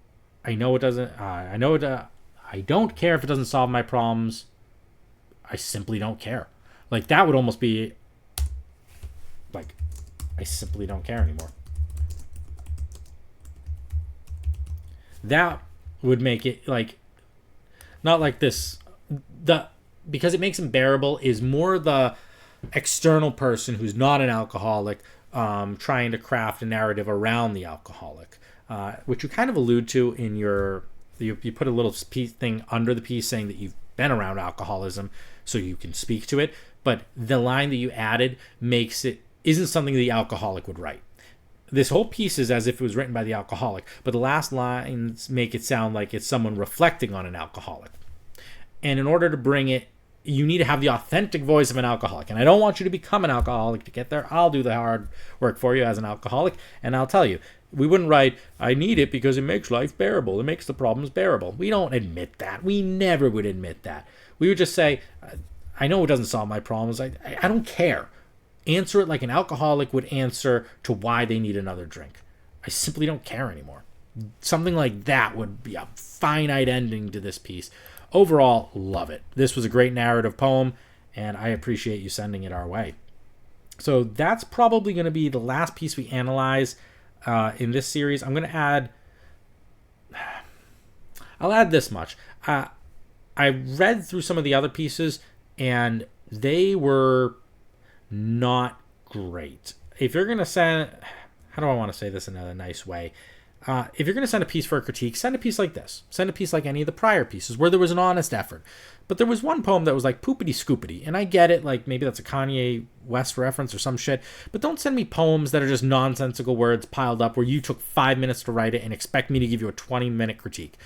[SPEAKER 1] I know it doesn't, I don't care if it doesn't solve my problems. I simply don't care. Like, that would almost be like, I simply don't care anymore. That would make it like, not like this. Because it makes them bearable is more the external person who's not an alcoholic trying to craft a narrative around the alcoholic, which you kind of allude to in your, you put a little piece thing under the piece saying that you've been around alcoholism so you can speak to it, but the line that you added makes it, isn't something the alcoholic would write. This whole piece is as if it was written by the alcoholic, but the last lines make it sound like it's someone reflecting on an alcoholic. And in order to bring it, you need to have the authentic voice of an alcoholic. And I don't want you to become an alcoholic to get there. I'll do the hard work for you as an alcoholic. And I'll tell you, we wouldn't write, I need it because it makes life bearable. It makes the problems bearable. We don't admit that. We never would admit that. We would just say, I know it doesn't solve my problems. I don't care. Answer it like an alcoholic would answer to why they need another drink. I simply don't care anymore. Something like that would be a finite ending to this piece. Overall, love it. This was a great narrative poem, and I appreciate you sending it our way. So that's probably going to be the last piece we analyze in this series. I'll add this much. I read through some of the other pieces, and they were not great. If you're going to send, how do I want to say this in a nice way? If you're going to send a piece for a critique, send a piece like this. Send a piece like any of the prior pieces where there was an honest effort. But there was one poem that was like poopity scoopity, and I get it, like maybe that's a Kanye West reference or some shit, but don't send me poems that are just nonsensical words piled up where you took 5 minutes to write it and expect me to give you a 20-minute critique.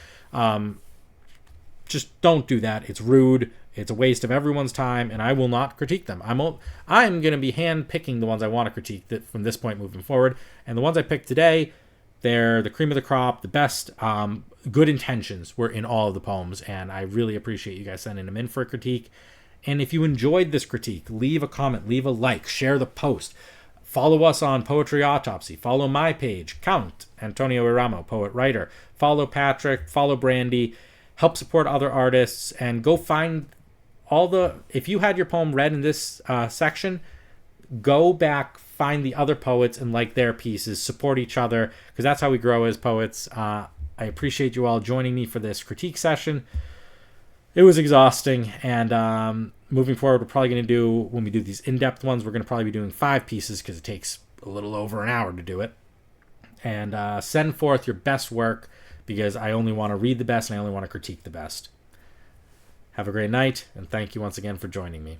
[SPEAKER 1] Just don't do that. It's rude. It's a waste of everyone's time, and I will not critique them. I'm going to be hand-picking the ones I want to critique from this point moving forward, and the ones I picked today, they're the cream of the crop, the best. Good intentions were in all of the poems, and I really appreciate you guys sending them in for a critique. And if you enjoyed this critique, leave a comment, leave a like, share the post. Follow us on Poetry Autopsy. Follow my page, Count Antonio Iramo, poet-writer. Follow Patrick, follow Brandy. Help support other artists, and go find if you had your poem read in this section, go back, find the other poets and like their pieces, support each other, because that's how we grow as poets. I appreciate you all joining me for this critique session. It was exhausting, and moving forward, we're probably going to do, when we do these in-depth ones, we're going to probably be doing 5 pieces because it takes a little over an hour to do it. And send forth your best work, because I only want to read the best and I only want to critique the best. Have a great night, and thank you once again for joining me.